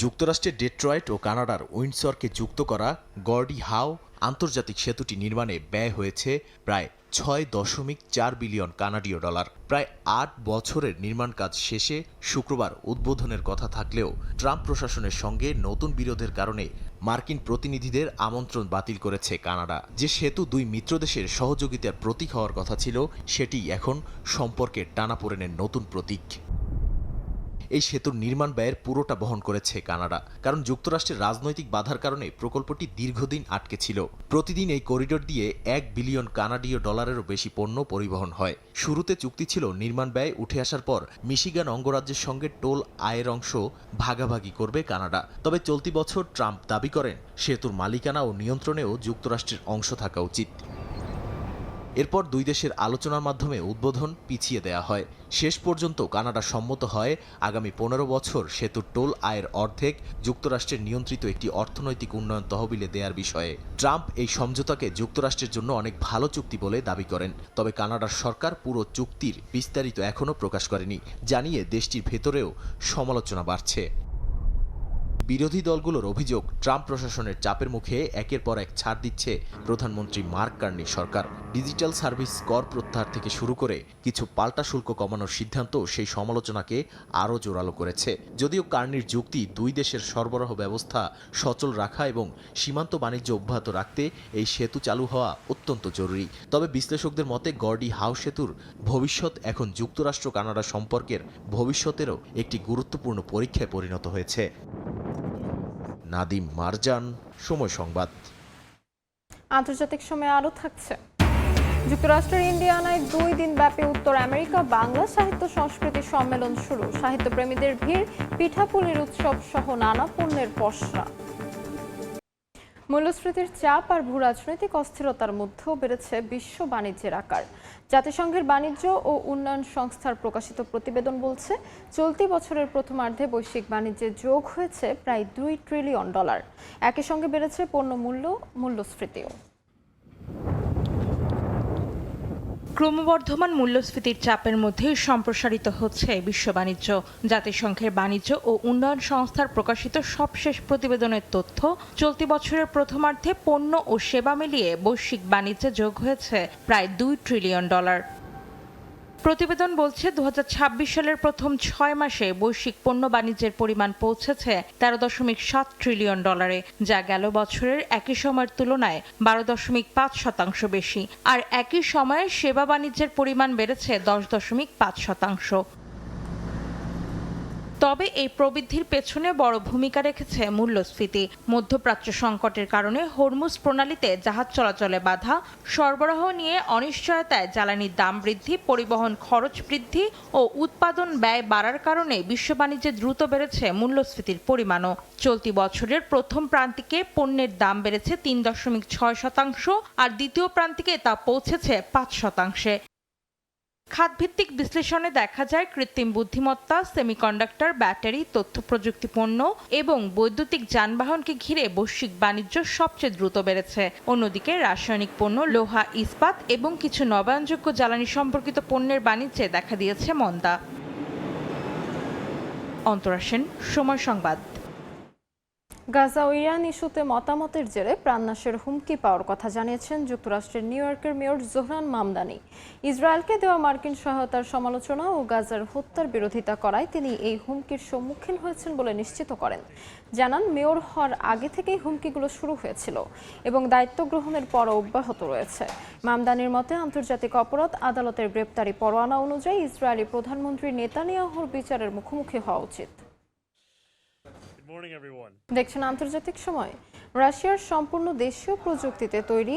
যুক্তরাষ্ট্রের ডেট্রয়েট ও কানাডার উইন্ডসরকে যুক্ত করা গর্ডি হাউ আন্তর্জাতিক সেতুটি নির্মাণে ব্যয় হয়েছে প্রায় $6.4 বিলিয়ন কানাডীয় ডলার। প্রায় 8 বছরের নির্মাণ কাজ শেষে শুক্রবার উদ্বোধনের কথা থাকলেও ট্রাম্প প্রশাসনের সঙ্গে নতুন বিরোধের কারণে মার্কিন প্রতিনিধিদের আমন্ত্রণ বাতিল করেছে কানাডা। যে সেতু 2 মিত্রদেশের সহযোগিতার প্রতীক হওয়ার কথা ছিল, সেটি এখন সম্পর্কের টানাপোড়েনের নতুন প্রতীক। এই সেতুর নির্মাণ ব্যয়ের পুরোটা বহন করেছে কানাডা, কারণ যুক্তরাষ্ট্রের রাজনৈতিক বাধার কারণে প্রকল্পটি দীর্ঘদিন আটকে ছিল। প্রতিদিন এই করিডোর দিয়ে $1 বিলিয়ন কানাডীয় ডলারেরও বেশি পণ্য পরিবহন হয়। শুরুতে চুক্তি ছিল নির্মাণ ব্যয় উঠে আসার পর মিশিগান অঙ্গরাজ্যের সঙ্গে টোল আয়ের অংশ ভাগাভাগি করবে কানাডা। তবে চলতি বছর ট্রাম্প দাবি করেন সেতুর মালিকানা ও নিয়ন্ত্রণেও যুক্তরাষ্ট্রের অংশ থাকা উচিত। এরপর 2 দেশের আলোচনার মাধ্যমে উদ্বোধন পিছিয়ে দেয়া হয়। শেষ পর্যন্ত কানাডা সম্মত হয় আগামী 15 বছর সেতুর টোল আয়ের অর্ধেক যুক্তরাষ্ট্রের নিয়ন্ত্রিত একটি অর্থনৈতিক উন্নয়ন তহবিলে দেওয়ার বিষয়ে। ট্রাম্প এই সমঝোতাকে যুক্তরাষ্ট্রের জন্য অনেক ভালো চুক্তি বলে দাবি করেন। তবে কানাডার সরকার পুরো চুক্তির বিস্তারিত এখনও প্রকাশ করেনি, জানিয়ে দেশটির ভেতরেও সমালোচনা বাড়ছে। বিরোধী দলগুলোর অভিযোগ, ট্রাম্প প্রশাসনের চাপের মুখে একের পর এক ছাড় দিচ্ছে প্রধানমন্ত্রী মার্ক কার্নির সরকার। ডিজিটাল সার্ভিস কর প্রত্যাহার থেকে শুরু করে কিছু পাল্টা শুল্ক কমানোর সিদ্ধান্ত সেই সমালোচনাকে আরও জোরালো করেছে। যদিও কার্নির যুক্তি, 2 দেশের সরবরাহ ব্যবস্থা সচল রাখা এবং সীমান্ত বাণিজ্য অব্যাহত রাখতে এই সেতু চালু হওয়া অত্যন্ত জরুরি। তবে বিশ্লেষকদের মতে গর্ডি হাউ সেতুর ভবিষ্যৎ এখন যুক্তরাষ্ট্র কানাডা সম্পর্কের ভবিষ্যতেরও একটি গুরুত্বপূর্ণ পরীক্ষায় পরিণত হয়েছে। নাদিম মারজান, সময় সংবাদ। আন্তর্জাতিক সময় আরও থাকছে। যুক্তরাষ্ট্রের ইন্ডিয়ানায় 2 দিন ব্যাপী উত্তর আমেরিকা বাংলা সাহিত্য সংস্কৃতি সম্মেলন শুরু। সাহিত্যপ্রেমীদের ভিড়, পিঠাপুলির উৎসব সহ নানা পণ্যের পসরা। মূল্যস্ফীতির চাপ আর ভূরাজনৈতিক অস্থিরতার মধ্যেও বেড়েছে বিশ্ব বাণিজ্যের আকার। জাতিসংঘের বাণিজ্য ও উন্নয়ন সংস্থার প্রকাশিত প্রতিবেদন বলছে, চলতি বছরের প্রথমার্ধে বৈশ্বিক বাণিজ্যে যোগ হয়েছে প্রায় $2 ট্রিলিয়ন। একই সঙ্গে বেড়েছে পণ্য মূল্যস্ফীতিও। ক্রমবর্ধমান মূল্যস্ফীতির চাপের মধ্যে সম্প্রসারিত হচ্ছে বিশ্ব বাণিজ্য। জাতিসংঘের বাণিজ্য ও উন্নয়ন সংস্থার প্রকাশিত সবশেষ প্রতিবেদনের তথ্য, চলতি বছরের প্রথমার্ধে পণ্য ও সেবা মিলিয়ে বৈশ্বিক বাণিজ্যে যোগ হয়েছে প্রায় $2 ট্রিলিয়ন। প্রতিবেদন বলছে 2026 সালের প্রথম 6 মাসে বৈশ্বিক পণ্য বাণিজ্যের পরিমাণ পৌঁছেছে 13.7 ট্রিলিয়ন ডলারে, যা গেল বছরের একই সময়ের তুলনায় 12.5% বেশি। আর একই সময়ে সেবা বাণিজ্যের পরিমাণ বেড়েছে 10.5%। তবে এই প্রবৃদ্ধির পেছনে বড় ভূমিকা রেখেছে মূল্যস্ফীতি। মধ্যপ্রাচ্য সংকটের কারণে হরমুজ প্রণালীতে জাহাজ চলাচলে বাধা, সরবরাহ নিয়ে অনিশ্চয়তায় জ্বালানির দাম বৃদ্ধি, পরিবহন খরচ বৃদ্ধি ও উৎপাদন ব্যয় বাড়ার কারণে বিশ্ব বাণিজ্যে দ্রুত বেড়েছে মূল্যস্ফীতির পরিমাণও। চলতি বছরের প্রথম প্রান্তিকে পণ্যের দাম বেড়েছে 3.6% আর দ্বিতীয় প্রান্তিকে তা পৌঁছেছে 5%। খাতভিত্তিক বিশ্লেষণে দেখা যায় কৃত্রিম বুদ্ধিমত্তা, সেমিকন্ডাক্টর, ব্যাটারি, তথ্য প্রযুক্তি পণ্য এবং বৈদ্যুতিক যানবাহনকে ঘিরে বৈশ্বিক বাণিজ্য সবচেয়ে দ্রুত বেড়েছে। অন্যদিকে রাসায়নিক পণ্য, লোহা, ইস্পাত এবং কিছু নবায়নযোগ্য জ্বালানি সম্পর্কিত পণ্যের বাণিজ্যে দেখা দিয়েছে মন্দা। অন্তরা সেন, সময় সংবাদ। গাজা ও ইরান ইস্যুতে মতামতের জেরে প্রাণনাশের হুমকি পাওয়ার কথা জানিয়েছেন যুক্তরাষ্ট্রের নিউ ইয়র্কের মেয়র জোহরান মামদানি। ইসরায়েলকে দেওয়া মার্কিন সহায়তার সমালোচনা ও গাজার হত্যার বিরোধিতা করায় তিনি এই হুমকির সম্মুখীন হয়েছেন বলে নিশ্চিত করেন। জানান, মেয়র হওয়ার আগে থেকেই হুমকিগুলো শুরু হয়েছিল এবং দায়িত্ব গ্রহণের পরও অব্যাহত রয়েছে। মামদানির মতে, আন্তর্জাতিক অপরাধ আদালতের গ্রেপ্তারি পরোয়ানা অনুযায়ী ইসরায়েলি প্রধানমন্ত্রী নেতানিয়াহুর বিচারের মুখোমুখি হওয়া উচিত। দেখছেন আন্তর্জাতিক সময়। রাশিয়ার সম্পূর্ণ দেশীয় প্রযুক্তিতে তৈরি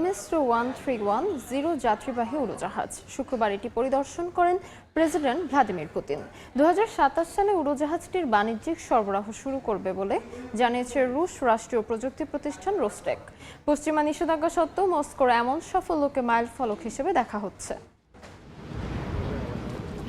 MS-1310 যাত্রীবাহী উড়োজাহাজ শুক্রবার এটি পরিদর্শন করেন প্রেসিডেন্ট ভ্লাদিমির পুতিন। 2027 সালে উড়োজাহাজটির বাণিজ্যিক সরবরাহ শুরু করবে বলে জানিয়েছে রুশ রাষ্ট্রীয় প্রযুক্তি প্রতিষ্ঠান রোস্টেক। পশ্চিমা নিষেধাজ্ঞা সত্ত্বেও মস্কোর এমন সাফল্যকে মাইলফলক হিসেবে দেখা হচ্ছে।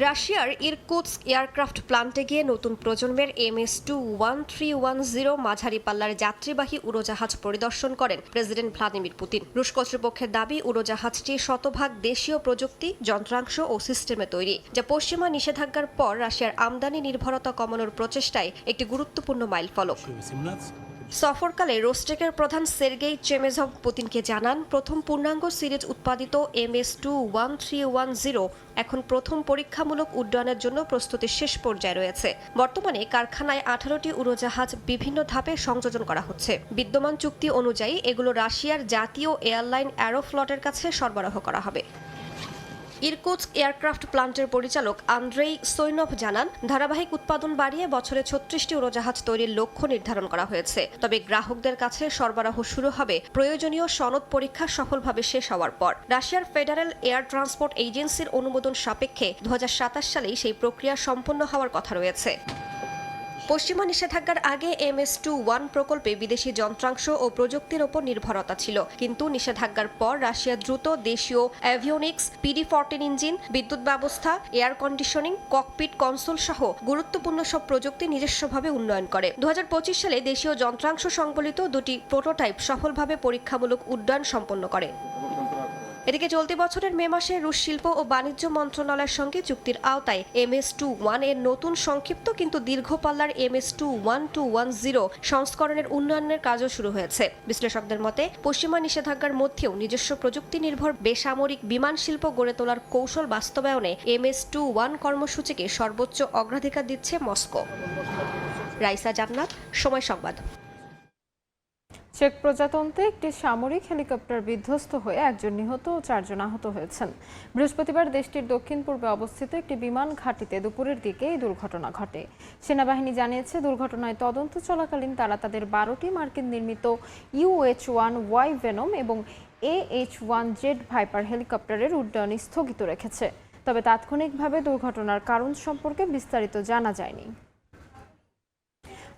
রাশিয়ার ইরকুটস্ক এয়ারক্রাফট প্ল্যান্টে গিয়ে নতুন প্রজন্মের MS-1310 মাঝারি পাল্লার যাত্রীবাহী উড়োজাহাজ পরিদর্শন করেন প্রেসিডেন্ট ভ্লাদিমির পুতিন। রুশ কর্তৃপক্ষের দাবি, উড়োজাহাজটি শতভাগ দেশীয় প্রযুক্তি, যন্ত্রাংশ ও সিস্টেমে তৈরি, যা পশ্চিমা নিষেধাজ্ঞার পর রাশিয়ার আমদানি নির্ভরতা কমানোর প্রচেষ্টায় একটি গুরুত্বপূর্ণ মাইলফলক। সফরকালে রোস্টেকের প্রধান সের্গেই চেমেজভ পুতিনকে জানান, প্রথম পূর্ণাঙ্গ সিরিজ উৎপাদিত MS-1310 এখন প্রথম পরীক্ষামূলক উড্ডয়নের জন্য প্রস্তুতির শেষ পর্যায়ে রয়েছে। বর্তমানে কারখানায় 18টি উড়োজাহাজ বিভিন্ন ধাপে সংযোজন করা হচ্ছে। বিদ্যমান চুক্তি অনুযায়ী এগুলো রাশিয়ার জাতীয় এয়ারলাইন অ্যারোফ্লটের কাছে সরবরাহ করা হবে। ইরকুটস্ক এয়ারক্রাফট প্ল্যান্টের পরিচালক আন্দ্রেই সোইনভ জানান, ধারাবাহিক উৎপাদন বাড়িয়ে বছরে 36টি উড়োজাহাজ তৈরির লক্ষ্য নির্ধারণ করা হয়েছে। তবে গ্রাহকদের কাছে সরবরাহ শুরু হবে প্রয়োজনীয় সনদ পরীক্ষা সফলভাবে শেষ হওয়ার পর। রাশিয়ার ফেডারেল এয়ার ট্রান্সপোর্ট এজেন্সির অনুমোদন সাপেক্ষে 2027 সালেই সেই প্রক্রিয়া সম্পন্ন হওয়ার কথা রয়েছে। পশ্চিমা নিষেধাজ্ঞার আগে MS-21 প্রকল্পে বিদেশি যন্ত্রাংশ ও প্রযুক্তির ওপর নির্ভরতা ছিল, কিন্তু নিষেধাজ্ঞার পর রাশিয়া দ্রুত দেশীয় অ্যাভিওনিক্স, PD-14 ইঞ্জিন, বিদ্যুৎ ব্যবস্থা, এয়ার কন্ডিশনিং, ককপিট কনসোল সহ গুরুত্বপূর্ণ সব প্রযুক্তি নিজস্বভাবে উন্নয়ন করে। 2025 সালে দেশীয় যন্ত্রাংশ সংবলিত দুটি প্রোটোটাইপ সফলভাবে পরীক্ষামূলক উড্ডয়ন সম্পন্ন করে। এদিকে চলতি বছরের মে মাসে রুশ শিল্প ও বাণিজ্য মন্ত্রণালয়ের সঙ্গে চুক্তির আওতায় MS-21 এর নতুন সংক্ষিপ্ত কিন্তু দীর্ঘ পাল্লার MS-1210 সংস্করণের উন্নয়নের কাজও শুরু হয়েছে। বিশ্লেষকদের মতে, পশ্চিমা নিষেধাজ্ঞার মধ্যেও নিজস্ব প্রযুক্তি নির্ভর বেসামরিক বিমান শিল্প গড়ে তোলার কৌশল বাস্তবায়নে MS-21 কর্মসূচিকে সর্বোচ্চ অগ্রাধিকার দিচ্ছে মস্কো। রাইসা জান্নাত, সময় সংবাদ। চেক প্রজাতন্ত্রে একটি সামরিক হেলিকপ্টার বিধ্বস্ত হয়ে একজন নিহত ও 4 জন আহত হয়েছেন। বৃহস্পতিবার দেশটির দক্ষিণ পূর্বে অবস্থিত একটি বিমান ঘাঁটিতে দুপুরের দিকে এই দুর্ঘটনা ঘটে। সেনাবাহিনী জানিয়েছে, দুর্ঘটনায় তদন্ত চলাকালীন তারা তাদের 12টি মার্কিন নির্মিত UH-1Y ভেনম এবং AH-1Z ভাইপার হেলিকপ্টারের উড্ডয়ন স্থগিত রেখেছে। তবে তাৎক্ষণিকভাবে দুর্ঘটনার কারণ সম্পর্কে বিস্তারিত জানা যায়নি।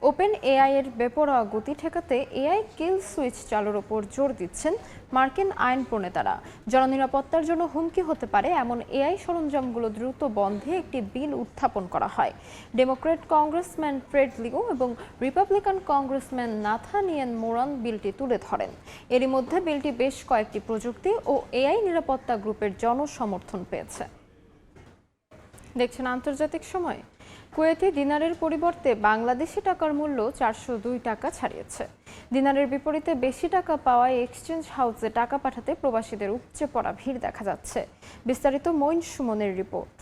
ওপেন এআই এর বেপরোয়া গতি ঠেকাতে এআই কিল সুইচ চালুর ওপর জোর দিচ্ছেন মার্কিন আইন প্রণেতারা। জননিরাপত্তার জন্য হুমকি হতে পারে এমন এআই সরঞ্জামগুলো দ্রুত বন্ধে একটি বিল উত্থাপন করা হয়। ডেমোক্র্যাট কংগ্রেসম্যান ফ্রেড লিগো এবং রিপাবলিকান কংগ্রেসম্যান নাথানিয়েল মোরান বিলটি তুলে ধরেন। এরই মধ্যে বিলটি বেশ কয়েকটি প্রযুক্তি ও এআই নিরাপত্তা গ্রুপের জনসমর্থন পেয়েছে। দেখছেন আন্তর্জাতিক সময়। কুয়েতি দিনারের পরিবর্তে বাংলাদেশি টাকার মূল্য 402 টাকা ছাড়িয়েছে। দিনারের বিপরীতে বেশি টাকা পাওয়ায় এক্সচেঞ্জ হাউসে টাকা পাঠাতে প্রবাসীদের উপচে পড়া ভিড় দেখা যাচ্ছে। বিস্তারিত মঈন সুমনের রিপোর্ট।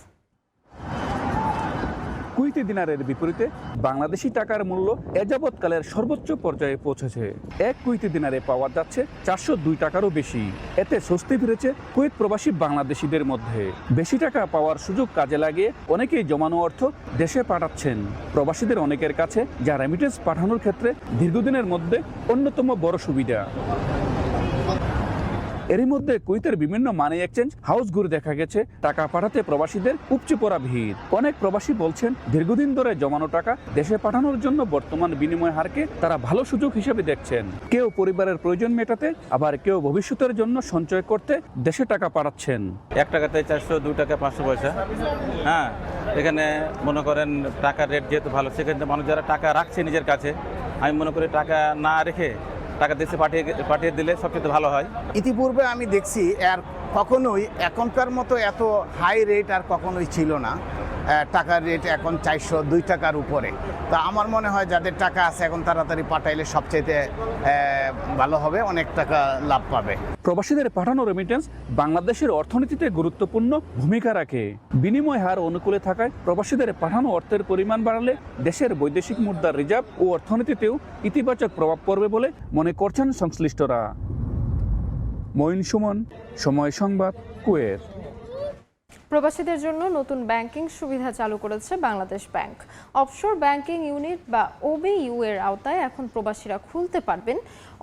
কুয়েতি দিনারের বিপরীতে বাংলাদেশি টাকার মূল্য এযাবৎকালের সর্বোচ্চ পর্যায়ে পৌঁছেছে। এক কুয়েতি দিনারে পাওয়া যাচ্ছে 402 টাকারও বেশি। এতে স্বস্তি ফিরেছে কুয়েত প্রবাসী বাংলাদেশিদের মধ্যে। বেশি টাকা পাওয়ার সুযোগ কাজে লাগিয়ে অনেকেই জমানো অর্থ দেশে পাঠাচ্ছেন। প্রবাসীদের অনেকের কাছে যা রেমিটেন্স পাঠানোর ক্ষেত্রে দীর্ঘদিনের মধ্যে অন্যতম বড় সুবিধা। এরই মধ্যে কুয়েতের বিভিন্ন মানি এক্সচেঞ্জ হাউস ঘুরে দেখা গেছে টাকা পাঠাতে প্রবাসীদের উপচে পড়া ভিড়। অনেক প্রবাসী বলছেন দীর্ঘদিন ধরে জমানো টাকা দেশে পাঠানোর জন্য বর্তমান বিনিময় হারকে তারা ভালো সুযোগ হিসেবে দেখছেন। কেউ পরিবারের প্রয়োজন মেটাতে, আবার কেউ ভবিষ্যতের জন্য সঞ্চয় করতে দেশে টাকা পাঠাচ্ছেন। 1 টাকাতে 400, 2 টাকা 500 পয়সা। হ্যাঁ, এখানে মনে করেন টাকার রেট যেহেতু ভালো, সেক্ষেত্রে মানুষ যারা টাকা রাখছে নিজের কাছে, আমি মনে করি টাকা না রেখে টাকা দেশে পাঠিয়ে দিলে সবচেয়ে ভালো হয়। ইতিপূর্বে আমি দেখছি আর কখনোই এখনকার মতো এত হাই রেট আর কখনোই ছিল না। টাকার রেট এখন 402 টাকার উপরে। তা আমার মনে হয় যাদের টাকা আছে এখন তাড়াতাড়ি পাঠাইলে সবচেয়ে ভালো হবে, অনেক টাকা লাভ পাবে। প্রবাসীদের পাঠানো রেমিটেন্স বাংলাদেশের অর্থনীতিতে গুরুত্বপূর্ণ ভূমিকা রাখে। বিনিময় হার অনুকূলে থাকায় প্রবাসীদের পাঠানো অর্থের পরিমাণ বাড়ালে দেশের বৈদেশিক মুদ্রার রিজার্ভ ও অর্থনীতিতেও ইতিবাচক প্রভাব পড়বে বলে মনে করছেন সংশ্লিষ্টরা। মঈন সুমন, সময় সংবাদ, কুয়েত। প্রবাসীদের জন্য নতুন ব্যাংকিং সুবিধা চালু করেছে Bangladesh bank. Offshore banking unit বা ওবিইউ এর আওতায় এখন প্রবাসীরা খুলতে পারবেন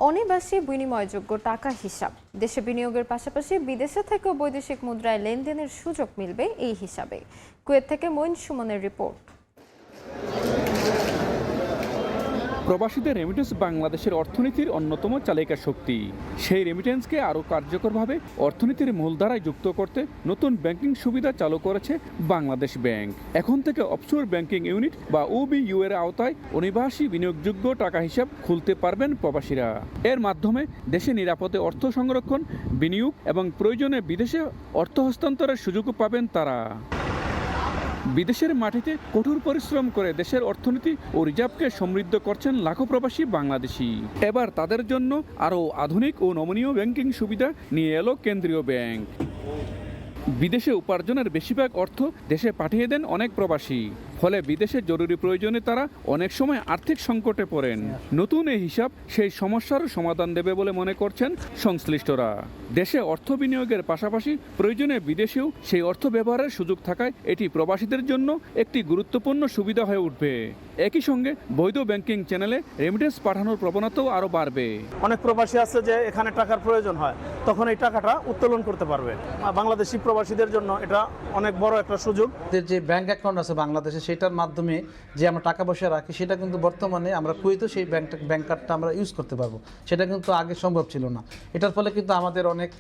অনিবাসী বিনিময়যোগ্য টাকা হিসাব। দেশে বিনিয়োগের পাশাপাশি বিদেশে থেকেও বৈদেশিক মুদ্রায় লেনদেনের সুযোগ মিলবে এই হিসাবে। কুয়েত থেকে মঈন সুমনের রিপোর্ট। প্রবাসীদের রেমিটেন্স বাংলাদেশের অর্থনীতির অন্যতম চালিকা শক্তি। সেই রেমিটেন্সকে আরও কার্যকরভাবে অর্থনীতির মূলধারায় যুক্ত করতে নতুন ব্যাংকিং সুবিধা চালু করেছে বাংলাদেশ ব্যাংক। এখন থেকে অফশোর ব্যাংকিং ইউনিট বা ওবিইউ এর আওতায় অনিবাসী বিনিয়োগযোগ্য টাকা হিসাব খুলতে পারবেন প্রবাসীরা। এর মাধ্যমে দেশে নিরাপদে অর্থ সংরক্ষণ, বিনিয়োগ এবং প্রয়োজনে বিদেশে অর্থ হস্তান্তরের সুযোগও পাবেন তারা। বিদেশের মাটিতে কঠোর পরিশ্রম করে দেশের অর্থনীতি ও রিজার্ভকে সমৃদ্ধ করছেন লাখো প্রবাসী বাংলাদেশি। এবার তাদের জন্য আরও আধুনিক ও নমনীয় ব্যাংকিং সুবিধা নিয়ে এলো কেন্দ্রীয় ব্যাংক। বিদেশে উপার্জনের বেশিরভাগ অর্থ দেশে পাঠিয়ে দেন অনেক প্রবাসী। ফলে বিদেশের জরুরি প্রয়োজনে তারা অনেক সময় আর্থিক সংকটে পড়েন। নতুন এই হিসাব সেই সমস্যার সমাধান দেবে বলে মনে করছেন সংশ্লিষ্টরা। দেশে অর্থ বিনিয়োগের পাশাপাশি প্রয়োজনে বিদেশেও সেই অর্থ ব্যবহারের সুযোগ থাকায় এটি প্রবাসীদের জন্য একটি গুরুত্বপূর্ণ সুবিধা হয়ে উঠবে। একই সঙ্গে বৈধ ব্যাংকিং চ্যানেলে রেমিটেন্স পাঠানোর প্রবণতাও আরও বাড়বে। অনেক প্রবাসী আছে যে এখানে টাকার প্রয়োজন হয়, তখন এই টাকাটা উত্তোলন করতে পারবে। বাংলাদেশি প্রবাসীদের জন্য এটা অনেক বড় একটা সুযোগ। যে ব্যাংক অ্যাকাউন্ট আছে বাংলাদেশে, সেটার মাধ্যমে যে আমরা টাকা পয়সা রাখি, সেটা কিন্তু বর্তমানে আমরা কুয়েতে সেই ব্যাংক কার্ডটা আমরা ইউজ করতে পারবো। সেটা কিন্তু আগে সম্ভব ছিল না। এটার ফলে কিন্তু আমাদের অনেক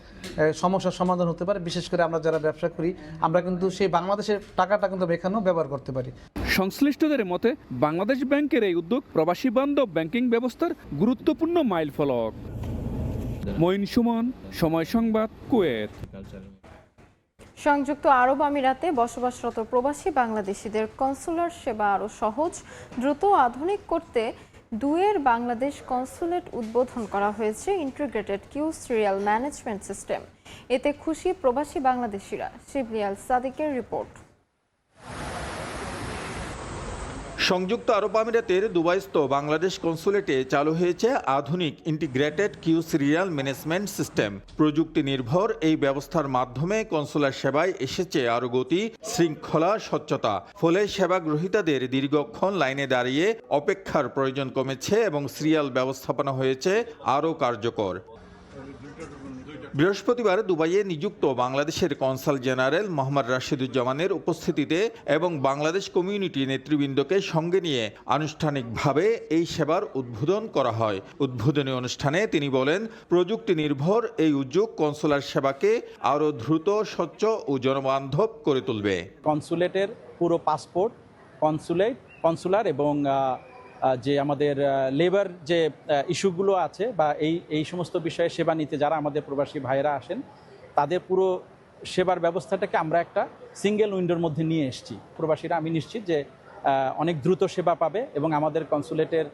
সমস্যার সমাধান হতে পারে। বিশেষ করে আমরা যারা ব্যবসা করি, আমরা কিন্তু সেই বাংলাদেশের টাকাটা কিন্তু এখানেও ব্যবহার করতে পারি। সংশ্লিষ্টদের মতে বাংলাদেশ ব্যাংকের এই উদ্যোগ প্রবাসী বান্ধব ব্যাংকিং ব্যবস্থার গুরুত্বপূর্ণ মাইলফলক। মঈন সুমন, সময় সংবাদ, কুয়েত। সংযুক্ত আরব আমিরাতে বসবাসরত প্রবাসী বাংলাদেশিদের কনসুলার সেবা আরও সহজ, দ্রুত আধুনিক করতে দুয়ের বাংলাদেশ কনসুলেট উদ্বোধন করা হয়েছে integrated queue serial management system. এতে খুশি প্রবাসী বাংলাদেশিরা। শিবলি আল সাদিকের রিপোর্ট। সংযুক্ত আরব আমিরাতের দুবাইস্থ বাংলাদেশ কনসুলেটে চালু হয়েছে আধুনিক integrated queue serial management system. প্রযুক্তি নির্ভর এই ব্যবস্থার মাধ্যমে কনসুলার সেবায় এসেছে আরও গতি, শৃঙ্খলা, স্বচ্ছতা। ফলে সেবা গ্রহীতাদের দীর্ঘক্ষণ লাইনে দাঁড়িয়ে অপেক্ষার প্রয়োজন কমেছে এবং সিরিয়াল ব্যবস্থাপনা হয়েছে আরও কার্যকর। বৃহস্পতিবার দুবাইয়ে নিযুক্ত বাংলাদেশের কনসাল জেনারেল মোহাম্মদ রাশিদুজ্জামানের উপস্থিতিতে এবং বাংলাদেশ কমিউনিটি নেতৃবৃন্দকে সঙ্গে নিয়ে আনুষ্ঠানিকভাবে এই সেবার উদ্বোধন করা হয়। উদ্বোধনী অনুষ্ঠানে তিনি বলেন, প্রযুক্তি নির্ভর এই উদ্যোগ কনসুলার সেবাকে আরও দ্রুত, স্বচ্ছ ও জনবান্ধব করে তুলবে। কনসুলেটের পুরো পাসপোর্ট, কনসুলার এবং যে আমাদের লেবার যে ইস্যুগুলো আছে বা এই সমস্ত বিষয়ে সেবা নিতে যারা আমাদের প্রবাসী ভাইয়েরা আসেন, তাদের পুরো সেবার ব্যবস্থাটাকে আমরা একটা সিঙ্গেল উইন্ডোর মধ্যে নিয়ে এসেছি। প্রবাসীরা আমি নিশ্চিত যে অনেক দ্রুত সেবা পাবে এবং আমাদের কনসুলেটের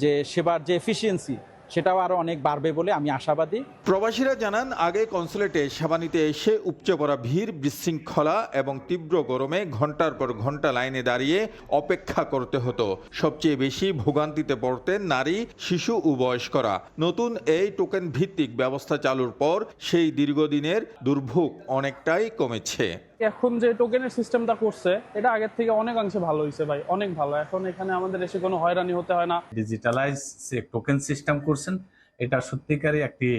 যে সেবার যে এফিসিয়েন্সি সেটাও আরও অনেক বাড়বে বলে আমি আশাবাদী। প্রবাসীরা জানান আগে কনসুলেটে সেবা নিতে এসে উপচে পড়া ভিড়, বিশৃঙ্খলা এবং তীব্র গরমে ঘন্টার পর ঘন্টা লাইনে দাঁড়িয়ে অপেক্ষা করতে হতো। সবচেয়ে বেশি ভোগান্তিতে পড়তেন নারী, শিশু ও বয়স্করা। নতুন এই টোকেন ভিত্তিক ব্যবস্থা চালুর পর সেই দীর্ঘদিনের দুর্ভোগ অনেকটাই কমেছে। এখন যে টোকেনের সিস্টেমটা করছে এটা আগের থেকে অনেকাংশে ভালো হয়েছে ভাই, অনেক ভালো। এখন এখানে আমাদের এসে কোনো হয়রানি হতে হয় না। ডিজিটালাইজ যে টোকেন সিস্টেম করছেন এটা সত্যিকারই একটি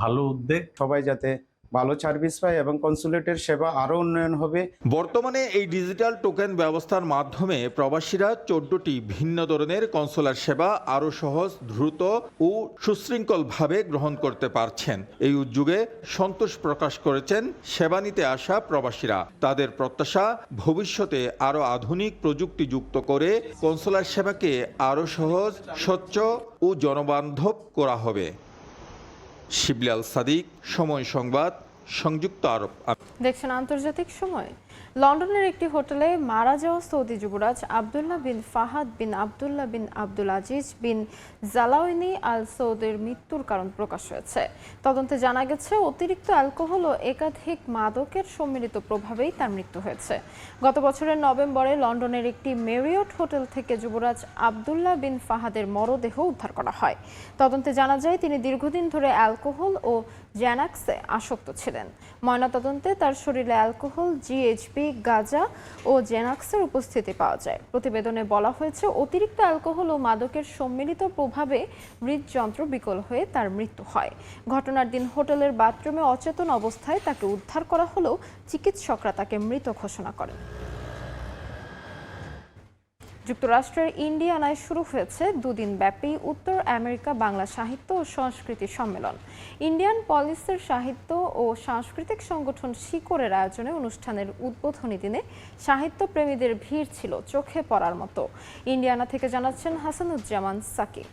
ভালো উদ্যোগ। সবাই যাতে ভালো সার্ভিস পায় এবং কনসুলেটের সেবা আরও উন্নয়ন হবে। বর্তমানে এই ডিজিটাল টোকেন ব্যবস্থার মাধ্যমে প্রবাসীরা 14টি ভিন্ন ধরনের কনসুলার সেবা আরও সহজ, দ্রুত ও সুশৃঙ্খলভাবে গ্রহণ করতে পারছেন। এই উদ্যোগে সন্তোষ প্রকাশ করেছেন সেবা নিতে আসা প্রবাসীরা। তাদের প্রত্যাশা ভবিষ্যতে আরও আধুনিক প্রযুক্তি যুক্ত করে কনসুলার সেবাকে আরও সহজ, স্বচ্ছ ও জনবান্ধব করা হবে। শিবলি আল সাদিক, সময় সংবাদ, সংযুক্ত আরব। দেখছেন আন্তর্জাতিক সময়। লন্ডনের একটি হোটেলে মারা যাওয়া সৌদি যুবরাজ আবদুল্লাহ বিন ফাহাদ বিন আবদুল্লাহ বিন আব্দুল আজিজ বিন জালাউনি আল সৌদের মৃত্যুর কারণ প্রকাশ হয়েছে। তদন্তে জানা গেছে অতিরিক্ত অ্যালকোহল ও একাধিক মাদকের সম্মিলিত প্রভাবেই তার মৃত্যু হয়েছে। গত বছরের নভেম্বরে লন্ডনের একটি মেরিয়ট হোটেল থেকে যুবরাজ আবদুল্লাহ বিন ফাহাদের মরদেহ উদ্ধার করা হয়। তদন্তে জানা যায় তিনি দীর্ঘদিন ধরে অ্যালকোহল ও জ্যানাক্সে আসক্ত ছিলেন। ময়নাতদন্তে তার শরীরে অ্যালকোহল, জিএইচবি, গাঁজা ও জেনাক্সের উপস্থিতি পাওয়া যায়। প্রতিবেদনে বলা হয়েছে অতিরিক্ত অ্যালকোহল ও মাদকের সম্মিলিত প্রভাবে হৃদযন্ত্র বিকল হয়ে তার মৃত্যু হয়। ঘটনার দিন হোটেলের বাথরুমে অচেতন অবস্থায় তাকে উদ্ধার করা হলেও চিকিৎসকরা তাকে মৃত ঘোষণা করেন। যুক্তরাষ্ট্রের ইন্ডিয়ানায় শুরু হয়েছে দুদিনব্যাপী উত্তর আমেরিকা বাংলা সাহিত্য ও সংস্কৃতি সম্মেলন। ইন্ডিয়ান পলিসের সাহিত্য ও সাংস্কৃতিক সংগঠন শিকড়ের আয়োজনে অনুষ্ঠানের উদ্বোধনী দিনে সাহিত্যপ্রেমীদের ভিড় ছিল চোখে পড়ার মতো। ইন্ডিয়ানা থেকে জানাচ্ছেন হাসানুজ্জামান সাকিব।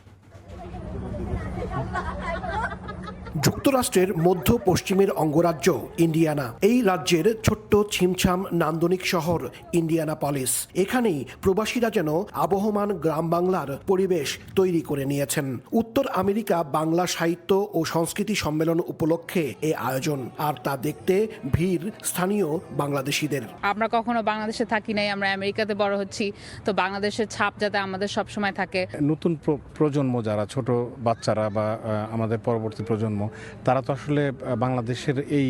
যুক্তরাষ্ট্রের মধ্য পশ্চিমের অঙ্গরাজ্য ইন্ডিয়ানা। এই রাজ্যের ছোট্ট ছিমছাম নান্দনিক শহর ইন্ডিয়ানাপলিস। এখানেই প্রবাসীরা যেন আবহমান গ্রাম বাংলার পরিবেশ তৈরি করে নিয়েছেন। উত্তর আমেরিকা বাংলা সাহিত্য ও সংস্কৃতি সম্মেলন উপলক্ষে এই আয়োজন, আর তা দেখতে ভিড় স্থানীয় বাংলাদেশিদের। আমরা কখনো বাংলাদেশে থাকি নাই, আমরা আমেরিকাতে বড় হচ্ছি, তো বাংলাদেশের ছাপ যাতে আমাদের সবসময় থাকে। নতুন প্রজন্ম যারা ছোট বাচ্চারা বা আমাদের পরবর্তী প্রজন্ম, তারা তো আসলে বাংলাদেশের এই